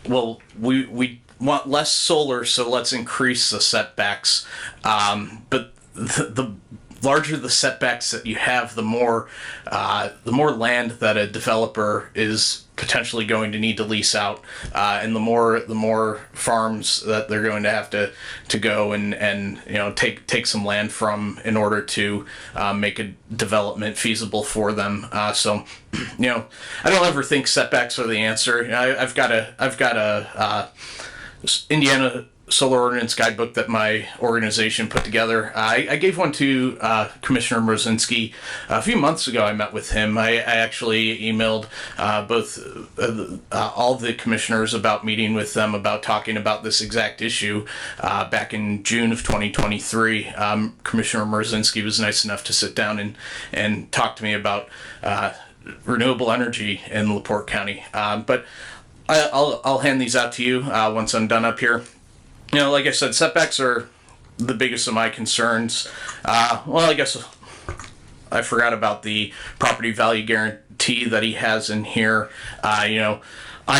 well, we want less solar, so let's increase the setbacks. But the larger the setbacks that you have, the more land that a developer is potentially going to need to lease out, and the more farms that they're going to have to go and take some land from in order to make a development feasible for them. So I don't ever think setbacks are the answer. I've got a Indiana Solar Ordinance Guidebook that my organization put together. I gave one to Commissioner Mrozinski a few months ago. I met with him. I actually emailed both all the commissioners about meeting with them about talking about this exact issue back in June of 2023. Commissioner Mrozinski was nice enough to sit down and talk to me about renewable energy in LaPorte County. But I'll hand these out to you once I'm done up here. Like I said, setbacks are the biggest of my concerns. I guess I forgot about the property value guarantee that he has in here. I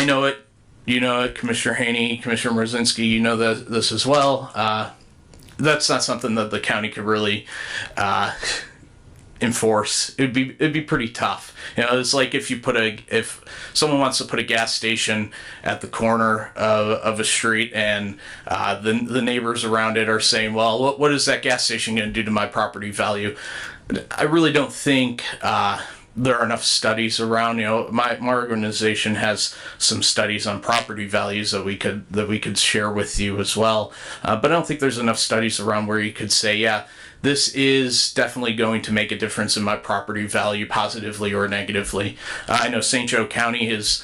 know it. You know it, Commissioner Haney, Commissioner Mrozinski, you know this as well. That's not something that the county could really enforce. It'd be pretty tough. You know, it's like if someone wants to put a gas station at the corner of a street, and the neighbors around it are saying, well, what is that gas station going to do to my property value? I really don't think there are enough studies around. You know, my organization has some studies on property values that we could share with you as well. But I don't think there's enough studies around where you could say, yeah, this is definitely going to make a difference in my property value, positively or negatively. I know St. Joe County is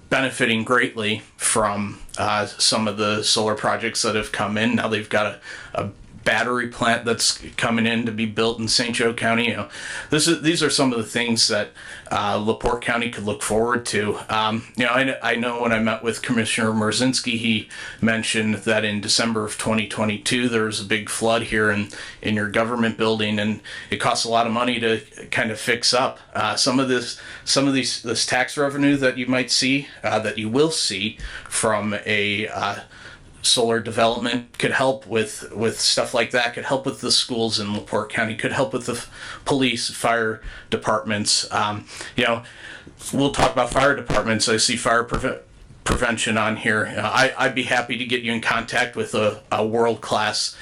benefiting greatly from some of the solar projects that have come in. Now they've got a battery plant that's coming in to be built in St. Joe County. You know, these are some of the things that LaPorte County could look forward to. You know, I know when I met with Commissioner Merzinski, he mentioned that in December of 2022 there was a big flood here in your government building, and it costs a lot of money to kind of fix up some of this tax revenue that you might see, that you will see from a solar development could help with stuff like that, could help with the schools in LaPorte County, could help with the police, fire departments. You know, we'll talk about fire departments. I see fire prevention on here. I'd be happy to get you in contact with a world-class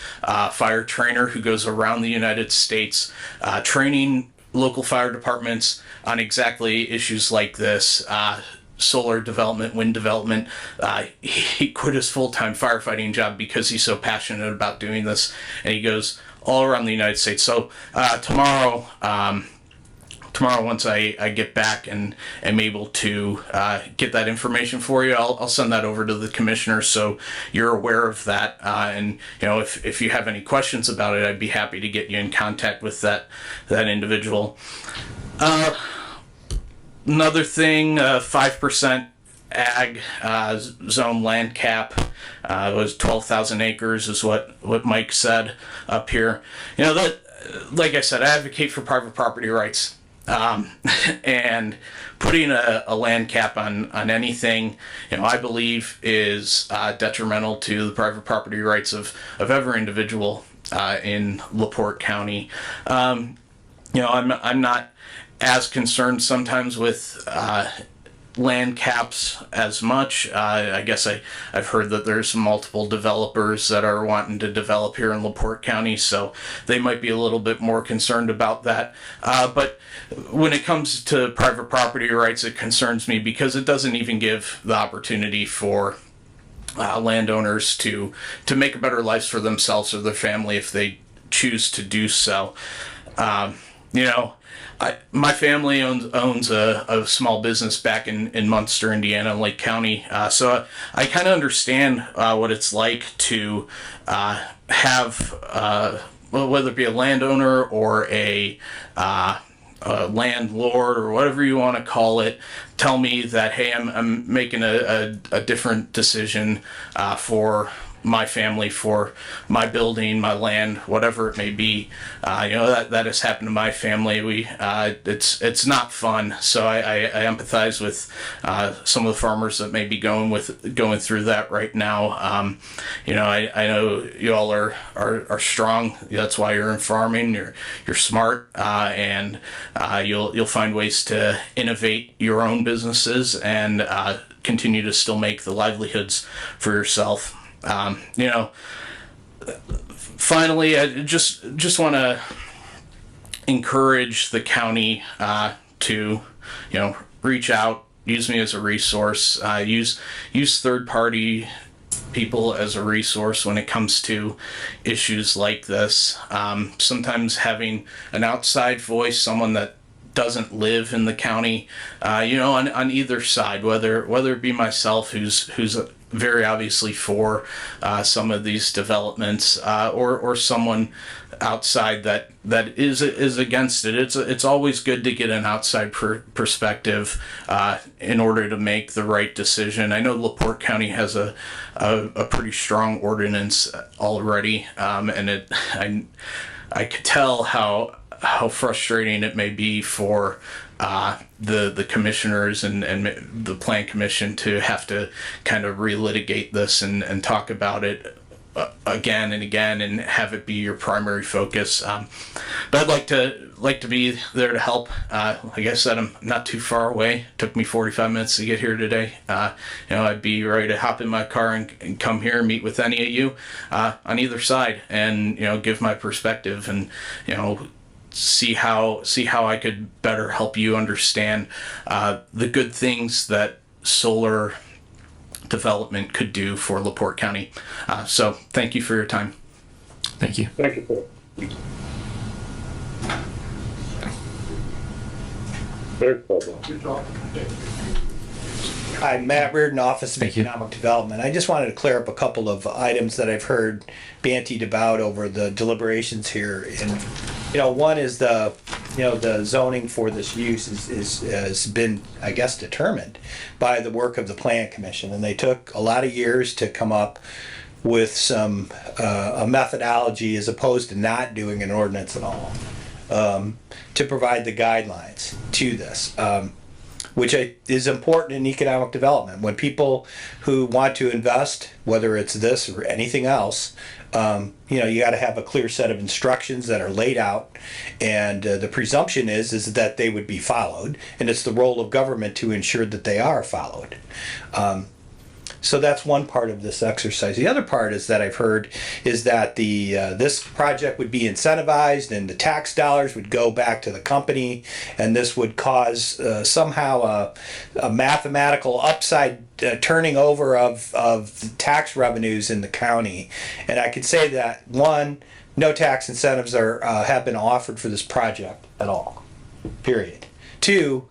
fire trainer who goes around the United States training local fire departments on exactly issues like this. Solar development, wind development. He quit his full-time firefighting job because he's so passionate about doing this, and he goes all around the United States. So tomorrow, once I get back and am able to get that information for you, I'll send that over to the commissioner so you're aware of that. And you know, if you have any questions about it, I'd be happy to get you in contact with that individual. Another thing, 5% ag zone land cap was 12,000 acres is what Mike said up here. You know, that, like I said, I advocate for private property rights. And putting a land cap on anything, you know, I believe is detrimental to the private property rights of every individual in LaPorte County. You know, I'm not as concerned sometimes with land caps as much. I guess I've heard that there's multiple developers that are wanting to develop here in LaPorte County, so they might be a little bit more concerned about that. But when it comes to private property rights, it concerns me because it doesn't even give the opportunity for landowners to make better lives for themselves or their family if they choose to do so. You know, my family owns a small business back in Munster, Indiana, Lake County. So I kind of understand what it's like to have, whether it be a landowner or a landlord or whatever you want to call it, tell me that, hey, I'm making a different decision for my family, for my building, my land, whatever it may be. You know, that has happened to my family. It's not fun. So I empathize with some of the farmers that may be going through that right now. You know, I know you all are strong. That's why you're in farming. You're smart, and you'll find ways to innovate your own businesses and continue to still make the livelihoods for yourself. You know, finally, I just want to encourage the county to, you know, reach out, use me as a resource, use third-party people as a resource when it comes to issues like this. Sometimes having an outside voice, someone that doesn't live in the county, you know, on either side, whether it be myself who's very obviously for some of these developments, or someone outside that is against it. It's always good to get an outside perspective in order to make the right decision. I know LaPorte County has a pretty strong ordinance already, and I could tell how frustrating it may be for the commissioners and the plan commission to have to kind of relitigate this and talk about it again and again and have it be your primary focus. But I'd like to be there to help. Like I said, I'm not too far away. It took me 45 minutes to get here today. I'd be ready to hop in my car and come here and meet with any of you on either side, and give my perspective and see how I could better help you understand the good things that solar development could do for LaPorte County. So thank you for your time. Thank you. Thank you, sir. Very cool. Hi, Matt Reardon, Office of Economic Development. I just wanted to clear up a couple of items that I've heard bantied about over the deliberations here. And one is the zoning for this use has been, I guess, determined by the work of the Plan Commission, and they took a lot of years to come up with some a methodology as opposed to not doing an ordinance at all, to provide the guidelines to this. Which is important in economic development. When people who want to invest, whether it's this or anything else, you got to have a clear set of instructions that are laid out, and the presumption is that they would be followed, and it's the role of government to ensure that they are followed. So that's one part of this exercise. The other part is that I've heard is that this project would be incentivized and the tax dollars would go back to the company, and this would cause somehow a mathematical upside turning over of tax revenues in the county. And I can say that, one, no tax incentives have been offered for this project at all, period. Two,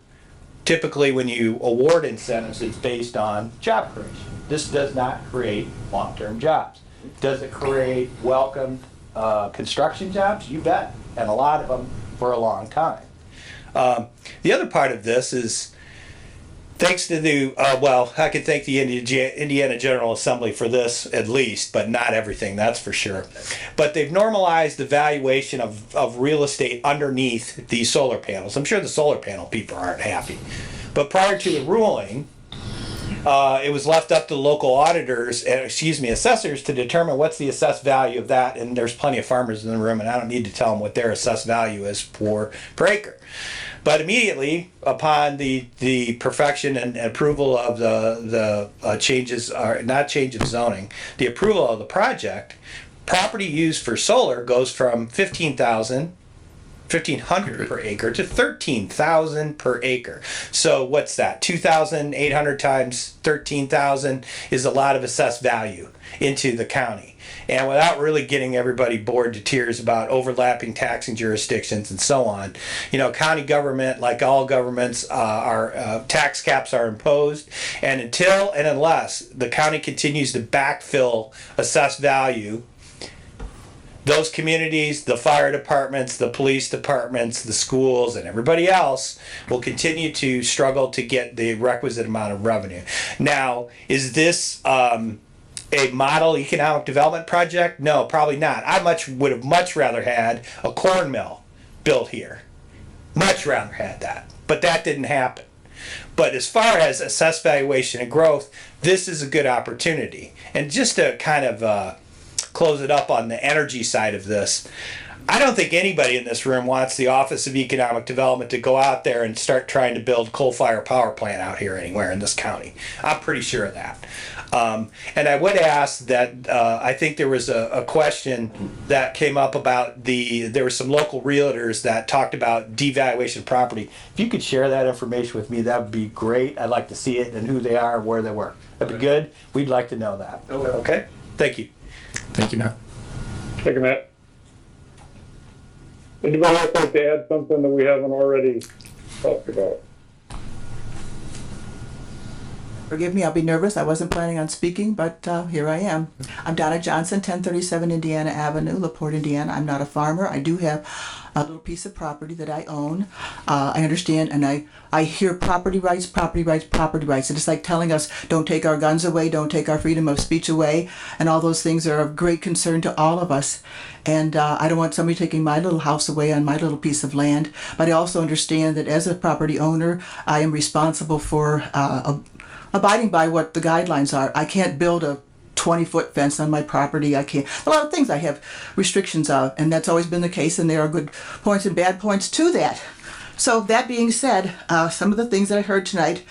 typically when you award incentives, it's based on job creation. This does not create long-term jobs. Does it create welcome construction jobs? You bet, and a lot of them for a long time. The other part of this is thanks to I can thank the Indiana General Assembly for this at least, but not everything, that's for sure. But they've normalized the valuation of real estate underneath these solar panels. I'm sure the solar panel people aren't happy. But prior to the ruling, it was left up to local auditors, assessors, to determine what's the assessed value of that. And there's plenty of farmers in the room, and I don't need to tell them what their assessed value is per acre. But immediately upon the perfection and approval of the changes, or not change of zoning, the approval of the project, property used for solar goes from $1,500 per acre to $13,000 per acre. So what's that? 2,800 times 13,000 is a lot of assessed value into the county. And without really getting everybody bored to tears about overlapping taxing jurisdictions and so on, county government, like all governments, our tax caps are imposed. And until and unless the county continues to backfill assessed value, those communities, the fire departments, the police departments, the schools, and everybody else will continue to struggle to get the requisite amount of revenue. Now, is this a model economic development project? No, probably not. I would have much rather had a corn mill built here. Much rather had that. But that didn't happen. But as far as assessed valuation and growth, this is a good opportunity. And just to kind of close it up on the energy side of this, I don't think anybody in this room wants the Office of Economic Development to go out there and start trying to build coal-fired power plant out here anywhere in this county. I'm pretty sure of that. And I would ask that, I think there was a question that came up about there were some local realtors that talked about devaluation of property. If you could share that information with me, that would be great. I'd like to see it and who they are and where they were. That'd be good. We'd like to know that. Okay? Thank you. Thank you, Matt. Thank you, Matt. Anybody else like to add something that we haven't already talked about? Forgive me, I'll be nervous. I wasn't planning on speaking, but here I am. I'm Donna Johnson, 1037 Indiana Avenue, LaPorte, Indiana. I'm not a farmer. I do have a little piece of property that I own. I understand, and I hear property rights, property rights, property rights. And it's like telling us, don't take our guns away, don't take our freedom of speech away. And all those things are of great concern to all of us. And I don't want somebody taking my little house away on my little piece of land. But I also understand that as a property owner, I am responsible for abiding by what the guidelines are. I can't build a 20-foot fence on my property. I can't. A lot of things I have restrictions of, and that's always been the case, and there are good points and bad points to that. So that being said, some of the things that I heard tonight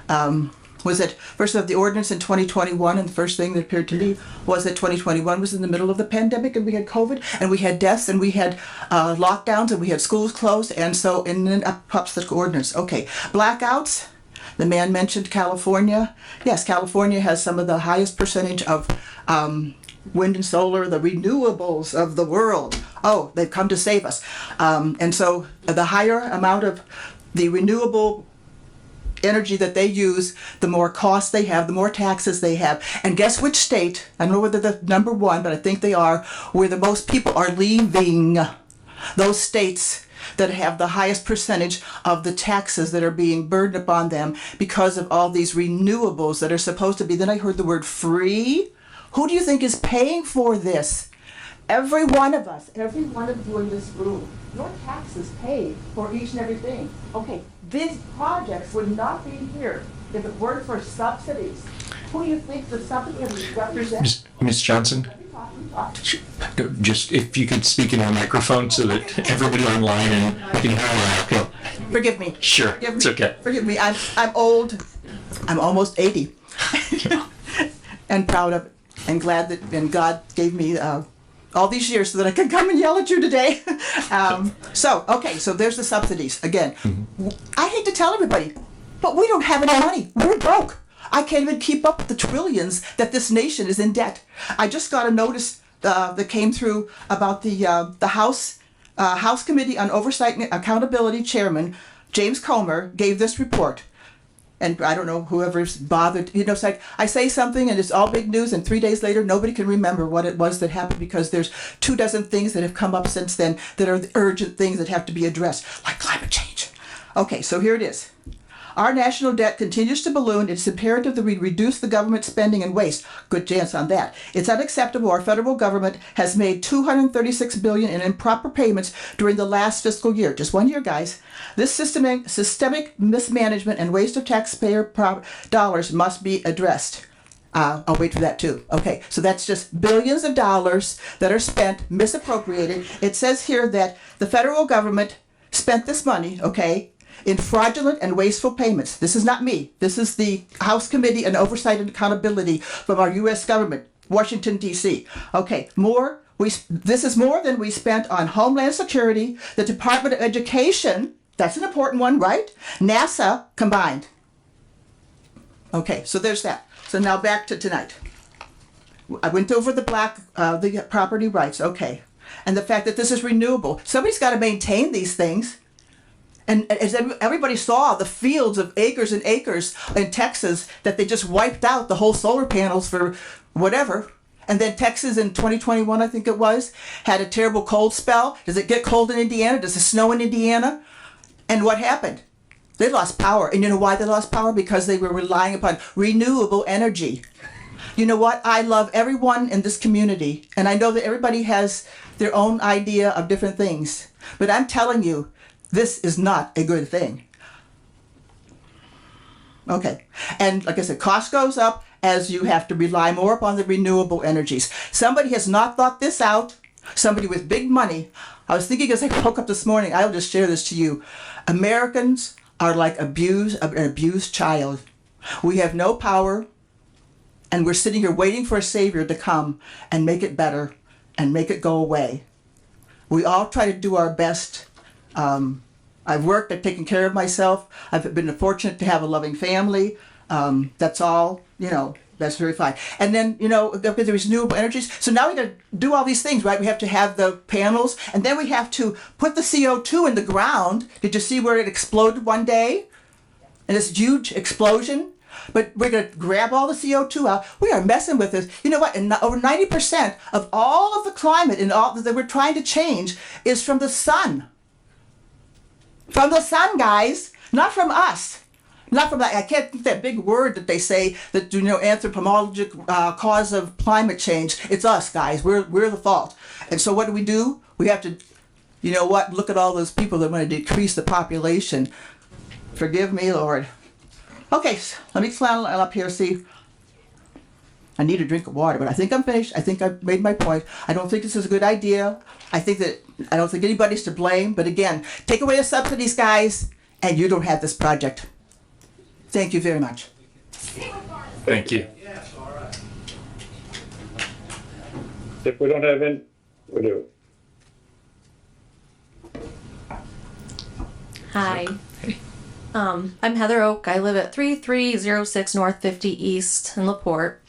was that first of the ordinance in 2021, and the first thing that appeared to me was that 2021 was in the middle of the pandemic, and we had COVID, and we had deaths, and we had lockdowns, and we had schools closed, and so and then up pops the ordinance. Okay, blackouts. The man mentioned California. Yes, California has some of the highest percentage of wind and solar, the renewables of the world. Oh, they've come to save us. And so the higher amount of the renewable energy that they use, the more costs they have, the more taxes they have. And guess which state, I don't know whether they're number one, but I think they are, where the most people are leaving. Those states that have the highest percentage of the taxes that are being burdened upon them because of all these renewables that are supposed to be, then I heard the word free. Who do you think is paying for this? Every one of us, every one of you in this room, your taxes pay for each and everything. Okay, these projects would not be here if it weren't for subsidies. Who do you think the subsidies represent? Ms. Johnson? Just if you could speak in a microphone so that everybody online can hear you. Forgive me. Sure, Forgive me. it's okay. Forgive me. I'm old. I'm almost 80. And proud of it. And glad that and God gave me all these years so that I could come and yell at you today. So there's the subsidies. Again, I hate to tell everybody, but we don't have any money. We're broke. I can't even keep up with the trillions that this nation is in debt. I just got a notice that came through about the House Committee on Oversight and Accountability Chairman James Comer gave this report. And I don't know whoever's bothered, it's like I say something and it's all big news, and 3 days later nobody can remember what it was that happened because there's 24 things that have come up since then that are the urgent things that have to be addressed, like climate change. Okay, so here it is. Our national debt continues to balloon. It's imperative that we reduce the government spending and waste. Good chance on that. It's unacceptable. Our federal government has made $236 billion in improper payments during the last fiscal year. Just 1 year, guys. This systemic mismanagement and waste of taxpayer dollars must be addressed. I'll wait for that too. Okay, so that's just billions of dollars that are spent, misappropriated. It says here that the federal government spent this money, okay, in fraudulent and wasteful payments. This is not me. This is the House Committee on Oversight and Accountability from our U.S. government, Washington, D.C. Okay, this is more than we spent on Homeland Security, the Department of Education, that's an important one, right? NASA combined. Okay, so there's that. So now back to tonight. I went over the property rights, okay. And the fact that this is renewable. Somebody's got to maintain these things. And as everybody saw, the fields of acres and acres in Texas that they just wiped out the whole solar panels for whatever. And then Texas in 2021, I think it was, had a terrible cold spell. Does it get cold in Indiana? Does it snow in Indiana? And what happened? They lost power. And you know why they lost power? Because they were relying upon renewable energy. You know what? I love everyone in this community. And I know that everybody has their own idea of different things. But I'm telling you, this is not a good thing. Okay. And like I said, cost goes up as you have to rely more upon the renewable energies. Somebody has not thought this out. Somebody with big money. I was thinking as I woke up this morning, I will just share this to you. Americans are like an abused child. We have no power, and we're sitting here waiting for a savior to come and make it better and make it go away. We all try to do our best. I've worked, I've taken care of myself. I've been fortunate to have a loving family. That's all, that's very fine. And then, there's renewable energies. So now we got to do all these things, right? We have to have the panels, and then we have to put the CO2 in the ground. Did you see where it exploded one day? And this huge explosion? But we're going to grab all the CO2 out. We are messing with this. You know what? And over 90% of all of the climate and all that we're trying to change is from the sun. From the sun, guys, not from us. Not from that. I can't think that big word that they say that anthropologic cause of climate change. It's us, guys. We're the fault. And so what do? We have to, look at all those people that want to decrease the population. Forgive me, Lord. Okay, let me climb up here. See, I need a drink of water, but I think I'm finished. I think I've made my point. I don't think this is a good idea. I don't think anybody's to blame. But again, take away the subsidies, guys, and you don't have this project. Thank you very much. Thank you. If we don't have any, we do. Hi. I'm Heather Oak. I live at 3306 North 50 East in LaPorte.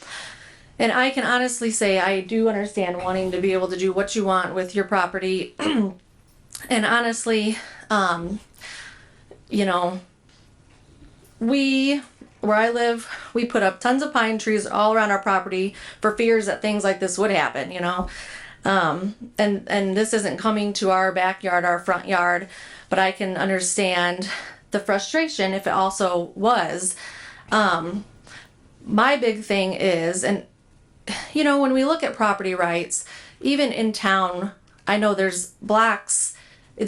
And I can honestly say I do understand wanting to be able to do what you want with your property. And honestly, you know, where I live, we put up tons of pine trees all around our property for fears that things like this would happen, you know. And this isn't coming to our backyard, our front yard, but I can understand the frustration if it also was. My big thing is, and you know, when we look at property rights, even in town, I know there's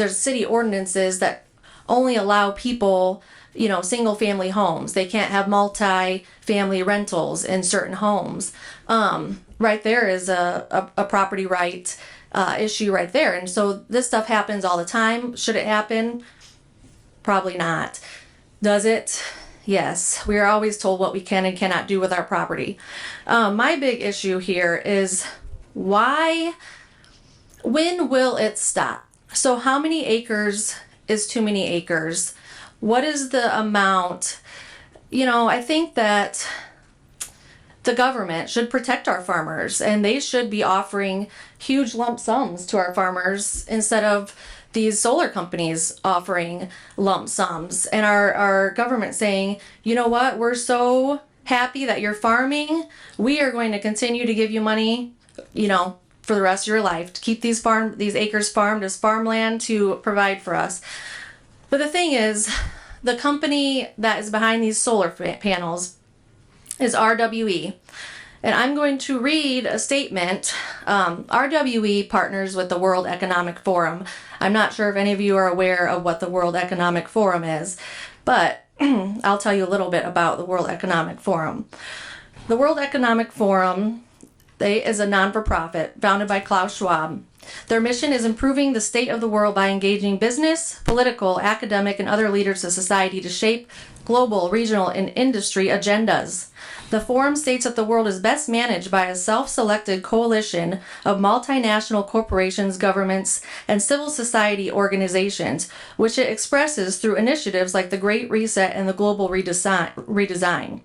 city ordinances that only allow people, you know, single family homes. They can't have multi-family rentals in certain homes. Right there is a property right issue right there. And so this stuff happens all the time. Should it happen? Probably not. Does it? Yes. We are always told what we can and cannot do with our property. My big issue here is when will it stop? So how many acres is too many acres? What is the amount? You know, I think that the government should protect our farmers, and they should be offering huge lump sums to our farmers instead of these solar companies offering lump sums, and our government saying, you know what, we're so happy that you're farming, we are going to continue to give you money, you know, for the rest of your life to keep these acres farmed as farmland to provide for us. But the thing is, the company that is behind these solar panels is RWE. And I'm going to read a statement. RWE partners with the World Economic Forum. I'm not sure if any of you are aware of what the World Economic Forum is, but I'll tell you a little bit about the World Economic Forum. The World Economic Forum is a non-for-profit founded by Klaus Schwab. Their mission is improving the state of the world by engaging business, political, academic, and other leaders of society to shape global, regional, and industry agendas. The forum states that the world is best managed by a self-selected coalition of multinational corporations, governments, and civil society organizations, which it expresses through initiatives like the Great Reset and the Global Redesign.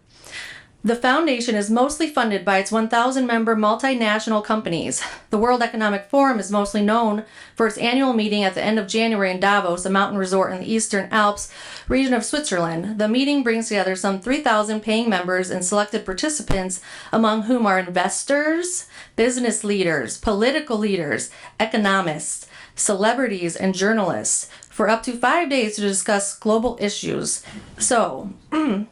The foundation is mostly funded by its 1,000-member multinational companies. The World Economic Forum is mostly known for its annual meeting at the end of January in Davos, a mountain resort in the Eastern Alps region of Switzerland. The meeting brings together some 3,000 paying members and selected participants, among whom are investors, business leaders, political leaders, economists, celebrities, and journalists, for up to 5 days to discuss global issues. So, I'm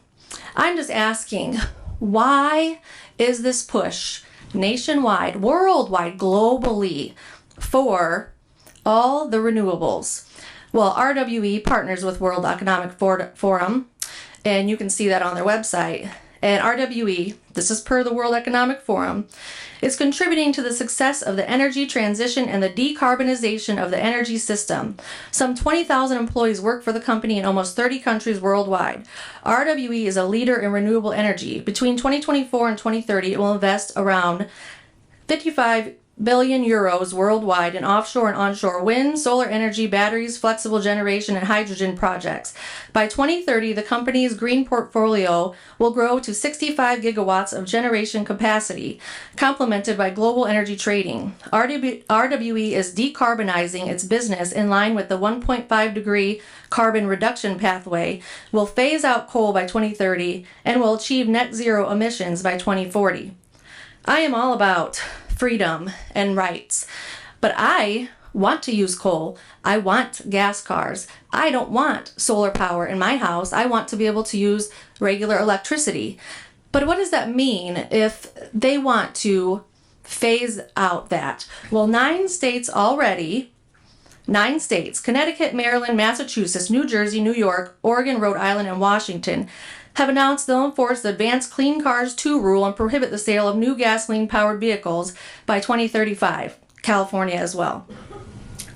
just asking, why is this push nationwide, worldwide, globally for all the renewables? Well, RWE partners with World Economic Forum, and you can see that on their website. And RWE, this is per the World Economic Forum, is contributing to the success of the energy transition and the decarbonization of the energy system. Some 20,000 employees work for the company in almost 30 countries worldwide. RWE is a leader in renewable energy. Between 2024 and 2030, it will invest around 55 billion euros worldwide in offshore and onshore wind, solar energy, batteries, flexible generation, and hydrogen projects. By 2030, the company's green portfolio will grow to 65 gigawatts of generation capacity, complemented by global energy trading. RWE is decarbonizing its business in line with the 1.5 degree carbon reduction pathway, will phase out coal by 2030, and will achieve net zero emissions by 2040. I am all about freedom and rights, but I want to use coal. I want gas cars. I don't want solar power in my house. I want to be able to use regular electricity. But what does that mean if they want to phase out that? Well, 9 states already, 9 states, Connecticut, Maryland, Massachusetts, New Jersey, New York, Oregon, Rhode Island, and Washington, have announced they'll enforce the Advanced Clean Cars 2 rule and prohibit the sale of new gasoline-powered vehicles by 2035. California as well.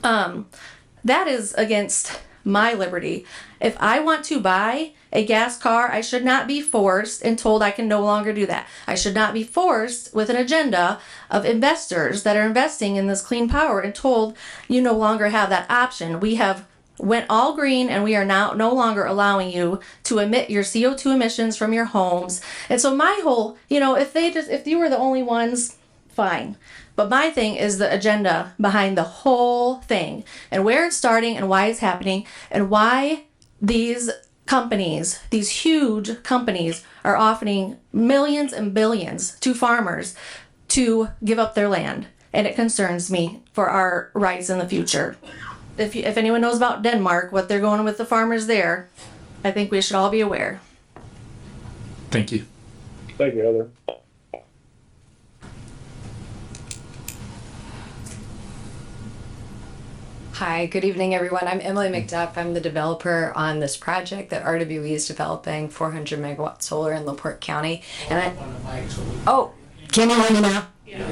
That is against my liberty. If I want to buy a gas car, I should not be forced and told I can no longer do that. I should not be forced with an agenda of investors that are investing in this clean power and told you no longer have that option. We have went all green and we are now no longer allowing you to emit your CO2 emissions from your homes. And so my whole, if you were the only ones, fine. But my thing is the agenda behind the whole thing and where it's starting and why it's happening and why these companies, these huge companies, are offering millions and billions to farmers to give up their land. And it concerns me for our rights in the future. If anyone knows about Denmark, what they're going with the farmers there, I think we should all be aware. Thank you. Thank you, Heather. Hi, good evening, everyone. I'm Emily McDuff. I'm the developer on this project that RWE is developing, 400 megawatt solar in LaPorte County. And can you hear me now?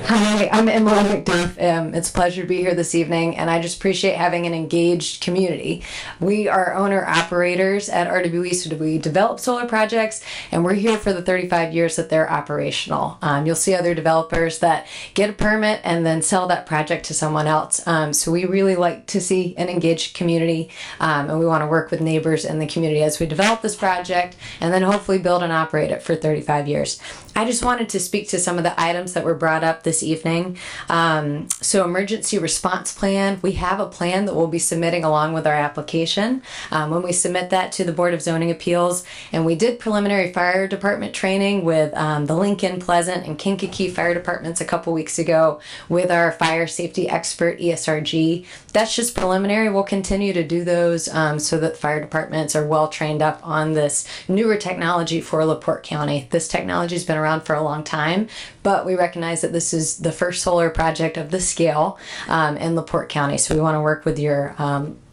Hi, I'm Emily McDuff. It's a pleasure to be here this evening, and I just appreciate having an engaged community. We are owner-operators at RWE, so we develop solar projects, and we're here for the 35 years that they're operational. You'll see other developers that get a permit and then sell that project to someone else. So we really like to see an engaged community, and we want to work with neighbors in the community as we develop this project, and then hopefully build and operate it for 35 years. I just wanted to speak to some of the items that were brought up this evening. So emergency response plan, we have a plan that we'll be submitting along with our application. When we submit that to the Board of Zoning Appeals, and we did preliminary fire department training with the Lincoln, Pleasant, and Kankakee fire departments a couple weeks ago with our fire safety expert ESRG. That's just preliminary. We'll continue to do those so that fire departments are well trained up on this newer technology for LaPorte County. This technology has been around for a long time, but we recognize that this is the first solar project of this scale in LaPorte County. So we want to work with your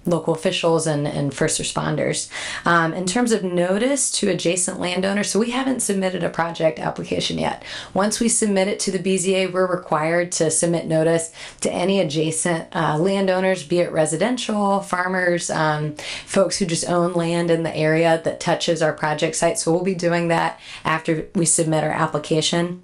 local officials and first responders. In terms of notice to adjacent landowners, so we haven't submitted a project application yet. Once we submit it to the BZA, we're required to submit notice to any adjacent landowners, be it residential, farmers, folks who just own land in the area that touches our project site. So we'll be doing that after we submit our application.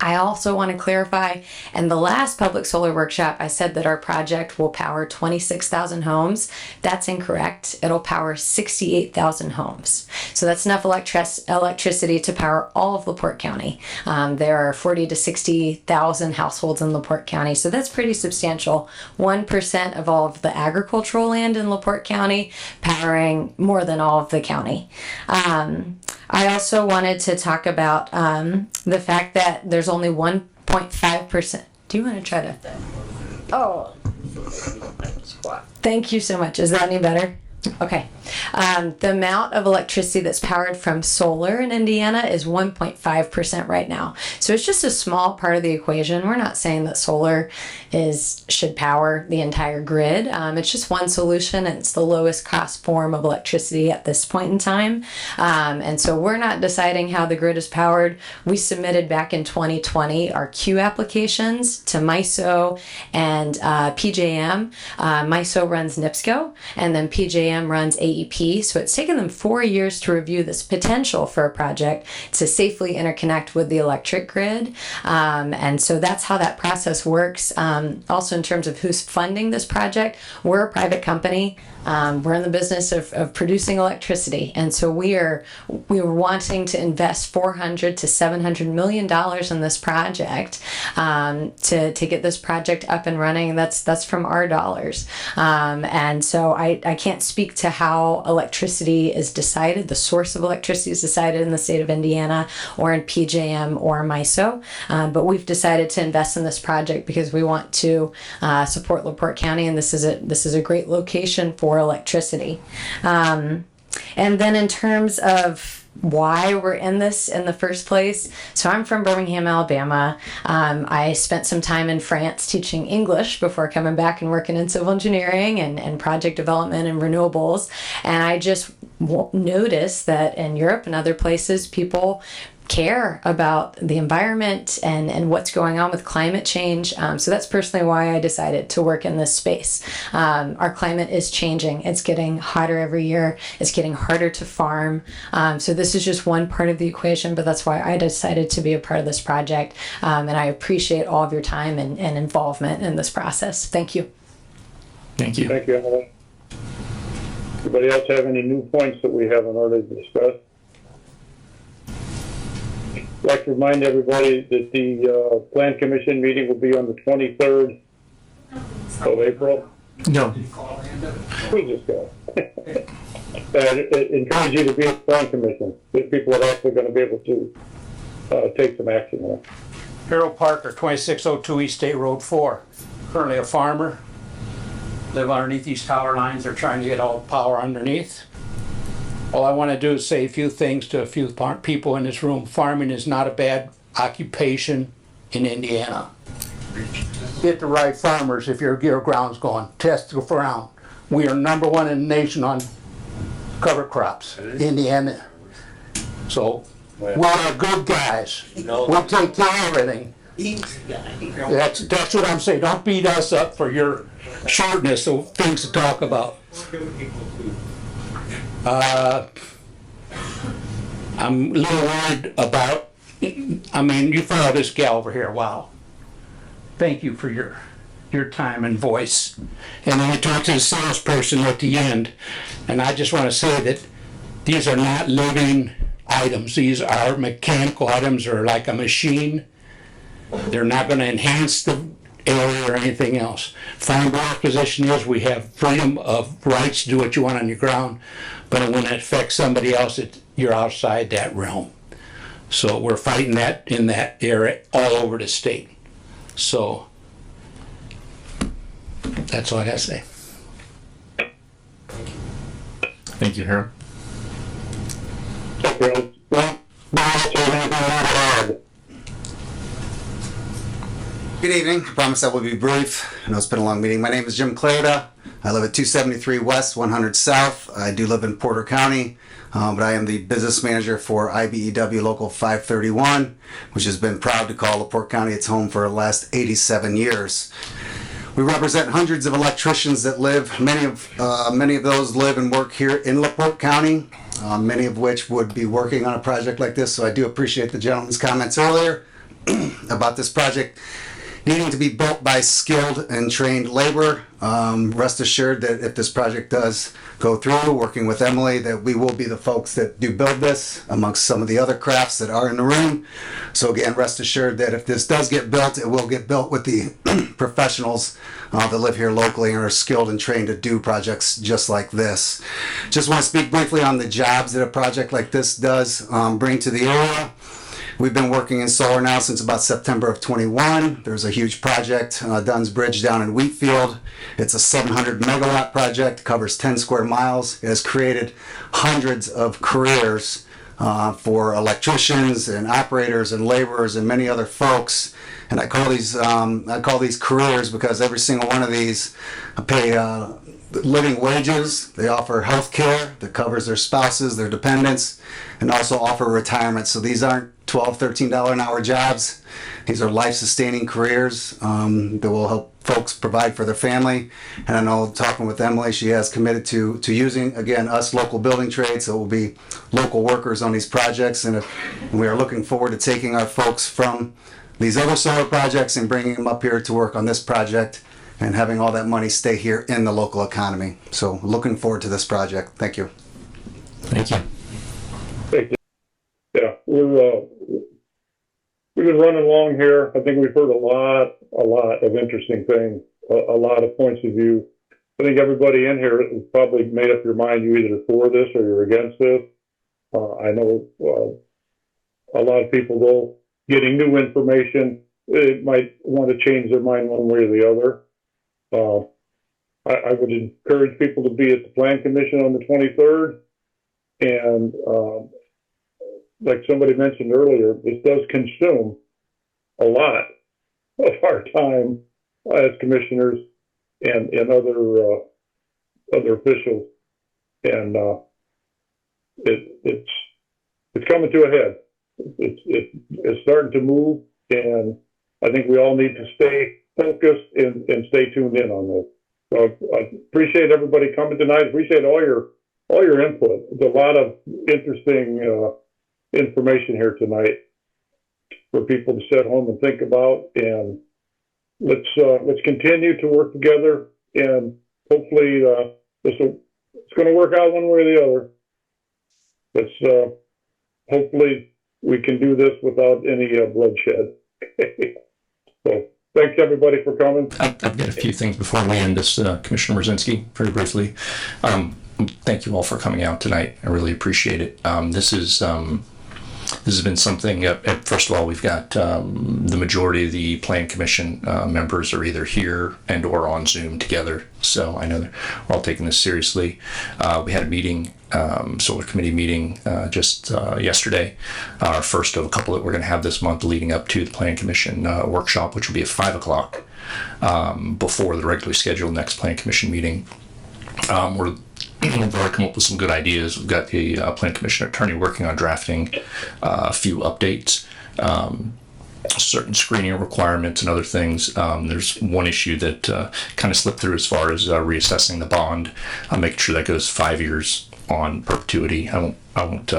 I also want to clarify, in the last public solar workshop, I said that our project will power 26,000 homes. That's incorrect. It'll power 68,000 homes. So that's enough electricity to power all of LaPorte County. There are 40 to 60,000 households in LaPorte County, so that's pretty substantial. 1% of all of the agricultural land in LaPorte County, powering more than all of the county. I also wanted to talk about the fact that there's only 1.5%. Do you want to try to? Oh. Thank you so much. Is that any better? Okay. The amount of electricity that's powered from solar in Indiana is 1.5% right now. So it's just a small part of the equation. We're not saying that solar should power the entire grid. It's just one solution, and it's the lowest cost form of electricity at this point in time. And so we're not deciding how the grid is powered. We submitted back in 2020 our Q applications to MISO and PJM. MISO runs NIPSCO, and then PJM runs AEP. So it's taken them 4 years to review this potential for a project to safely interconnect with the electric grid. And so that's how that process works. Also, in terms of who's funding this project, we're a private company. We're in the business of producing electricity, and so we are wanting to invest $400 to $700 million in this project to get this project up and running. That's from our dollars, and so I can't speak to how electricity is decided. The source of electricity is decided in the state of Indiana or in PJM or MISO, but we've decided to invest in this project because we want to support LaPorte County, and this is a great location for electricity. And then in terms of why we're in this in the first place, so I'm from Birmingham, Alabama. I spent some time in France teaching English before coming back and working in civil engineering and project development and renewables, and I just notice that in Europe and other places, people care about the environment and what's going on with climate change. So that's personally why I decided to work in this space. Our climate is changing. It's getting hotter every year. It's getting harder to farm. So this is just one part of the equation, but that's why I decided to be a part of this project. And I appreciate all of your time and involvement in this process. Thank you. Thank you. Thank you, Emily. Anybody else have any new points that we haven't already discussed? I'd like to remind everybody that the Plan Commission meeting will be on the 23rd of April. No. We just go. And encourage you to be at the Plan Commission. These people are actually going to be able to take some action there. Harold Parker, 2602 East State Road 4. Currently a farmer. Live underneath these tower lines. They're trying to get all the power underneath. All I want to do is say a few things to a few people in this room. Farming is not a bad occupation in Indiana. Get the right farmers if your ground's going. Test the ground. We are #1 in the nation on cover crops, Indiana. So we are good guys. We'll take care of everything. That's what I'm saying. Don't beat us up for your shortness of things to talk about. I'm a little worried about, you follow this gal over here. Wow. Thank you for your time and voice. And then I talked to the salesperson at the end, and I just want to say that these are not living items. These are mechanical items or like a machine. They're not going to enhance the area or anything else. Farm Board's position is we have freedom of rights to do what you want on your ground, but when it affects somebody else, you're outside that realm. So we're fighting that in that area all over the state. So that's all I gotta say. Thank you, Harold. Good evening. I promise I will be brief. I know it's been a long meeting. My name is Jim Clarida. I live at 273 West, 100 South. I do live in Porter County, but I am the business manager for IBEW Local 531, which has been proud to call LaPorte County its home for the last 87 years. We represent hundreds of electricians that live. Many of those live and work here in LaPorte County, many of which would be working on a project like this. So I do appreciate the gentleman's comments earlier about this project needing to be built by skilled and trained labor. Rest assured that if this project does go through, working with Emily, that we will be the folks that do build this amongst some of the other crafts that are in the room. So again, rest assured that if this does get built, it will get built with the professionals that live here locally and are skilled and trained to do projects just like this. Just want to speak briefly on the jobs that a project like this does bring to the area. We've been working in solar now since about September of 21. There's a huge project, Dunn's Bridge down in Wheatfield. It's a 700 megawatt project, covers 10 square miles. It has created hundreds of careers for electricians and operators and laborers and many other folks. And I call these careers because every single one of these pay living wages. They offer health care that covers their spouses, their dependents, and also offer retirement. So these aren't $12, $13 an hour jobs. These are life-sustaining careers that will help folks provide for their family. And I know, talking with Emily, she has committed to using, again, us local building trades. So it will be local workers on these projects. And we are looking forward to taking our folks from these other solar projects and bringing them up here to work on this project and having all that money stay here in the local economy. So looking forward to this project. Thank you. Thank you. Thank you. Yeah, we've been running along here. I think we've heard a lot of interesting things, a lot of points of view. I think everybody in here has probably made up your mind. You either for this or you're against this. I know a lot of people, though, getting new information, they might want to change their mind one way or the other. I would encourage people to be at the Plan Commission on the 23rd. And like somebody mentioned earlier, this does consume a lot of our time as commissioners and other officials. And it's coming to a head. It's starting to move, and I think we all need to stay focused and stay tuned in on this. So I appreciate everybody coming tonight. Appreciate all your input. There's a lot of interesting information here tonight for people to sit home and think about. And let's continue to work together, and hopefully it's going to work out one way or the other. Let's hopefully we can do this without any bloodshed. So thanks everybody for coming. I've got a few things before we end this, Commissioner Mrzinski, very briefly. Thank you all for coming out tonight. I really appreciate it. This has been something, first of all, we've got the majority of the Plan Commission members are either here and or on Zoom together. So I know we're all taking this seriously. We had a meeting, Solar Committee meeting just yesterday, our first of a couple that we're going to have this month leading up to the Plan Commission workshop, which will be at 5 o'clock before the regularly scheduled next Plan Commission meeting. We've already come up with some good ideas. We've got the Plan Commission attorney working on drafting a few updates, certain screening requirements and other things. There's one issue that kind of slipped through as far as reassessing the bond, making sure that goes 5 years on perpetuity. I won't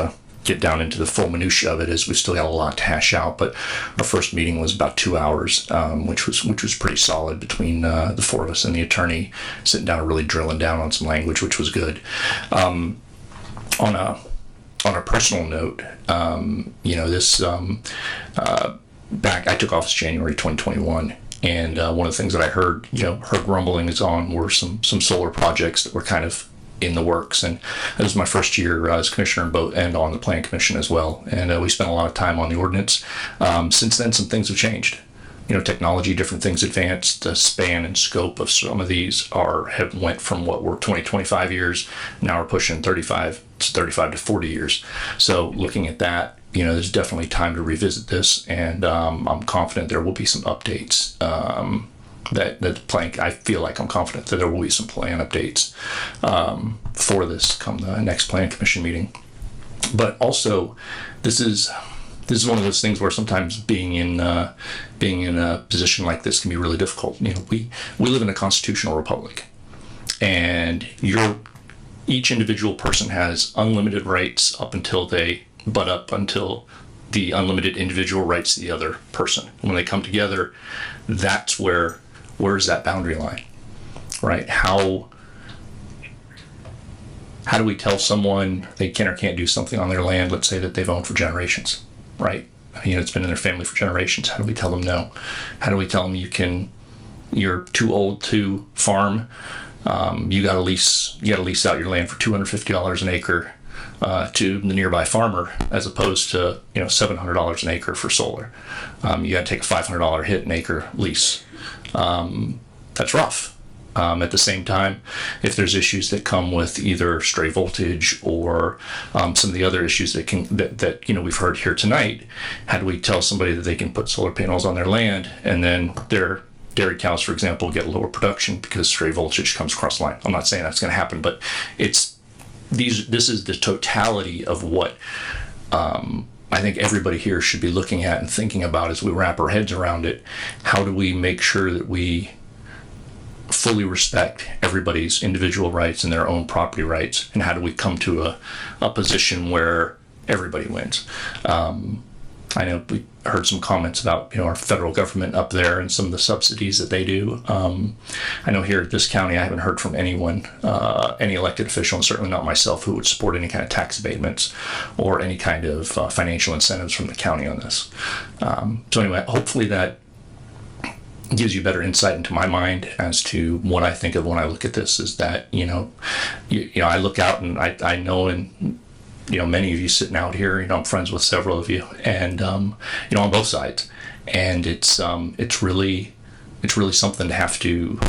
get down into the full minutia of it, as we still got a lot to hash out. But our first meeting was about 2 hours, which was pretty solid between the four of us and the attorney, sitting down and really drilling down on some language, which was good. On a personal note, this back I took office January 2021. And one of the things that I heard rumblings on were some solar projects that were kind of in the works, and it was my first year as commissioner in both and on the Plan Commission as well, and we spent a lot of time on the ordinance. Since then, some things have changed. Technology, different things advanced. The span and scope of some of these have went from what were 20-25 years, now we're pushing 35 to 40 years. So looking at that, there's definitely time to revisit this, and I'm confident there will be some updates. I feel like I'm confident that there will be some plan updates for this come the next Plan Commission meeting. But also, this is one of those things where sometimes being in a position like this can be really difficult. We live in a constitutional republic, and each individual person has unlimited rights up until the unlimited individual rights to the other person. When they come together, that's where's that boundary line, right? How do we tell someone they can or can't do something on their land, let's say that they've owned for generations, right? It's been in their family for generations. How do we tell them no? How do we tell them you're too old to farm? You got to lease out your land for $250 an acre to the nearby farmer, as opposed to $700 an acre for solar. You got to take a $500 hit an acre lease. That's rough. At the same time, if there's issues that come with either stray voltage or some of the other issues that we've heard here tonight, how do we tell somebody that they can put solar panels on their land and then their dairy cows, for example, get lower production because stray voltage comes across the line? I'm not saying that's going to happen, but this is the totality of what I think everybody here should be looking at and thinking about as we wrap our heads around it. How do we make sure that we fully respect everybody's individual rights and their own property rights, and how do we come to a position where everybody wins? I know we heard some comments about our federal government up there and some of the subsidies that they do. I know here at this county, I haven't heard from anyone, any elected official, and certainly not myself, who would support any kind of tax abatements or any kind of financial incentives from the county on this. So anyway, hopefully that gives you better insight into my mind as to what I think of when I look at this. Is that I look out and I know, and many of you sitting out here, I'm friends with several of you, and on both sides, and it's really something to have to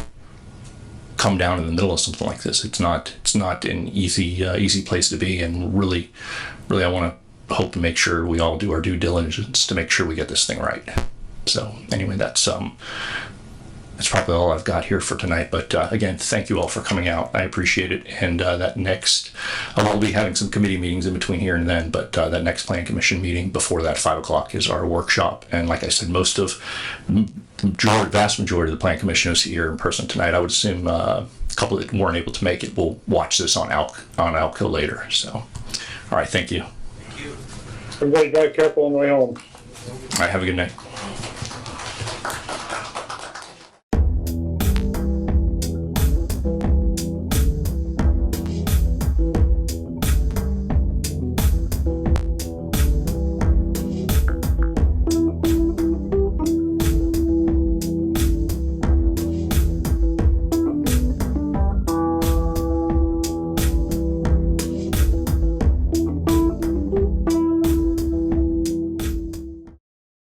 come down in the middle of something like this. It's not an easy place to be, and really I want to hope to make sure we all do our due diligence to make sure we get this thing right. So anyway, that's that's probably all I've got here for tonight. But again, thank you all for coming out. I appreciate it. And that next, I'll be having some committee meetings in between here and then, but that next Plan Commission meeting before that 5 o'clock is our workshop. And like I said, vast majority of the Plan Commission is here in person tonight. I would assume a couple that weren't able to make it will watch this on Alco later. So, all right, thank you. Everybody drive careful on the way home. All right, have a good night.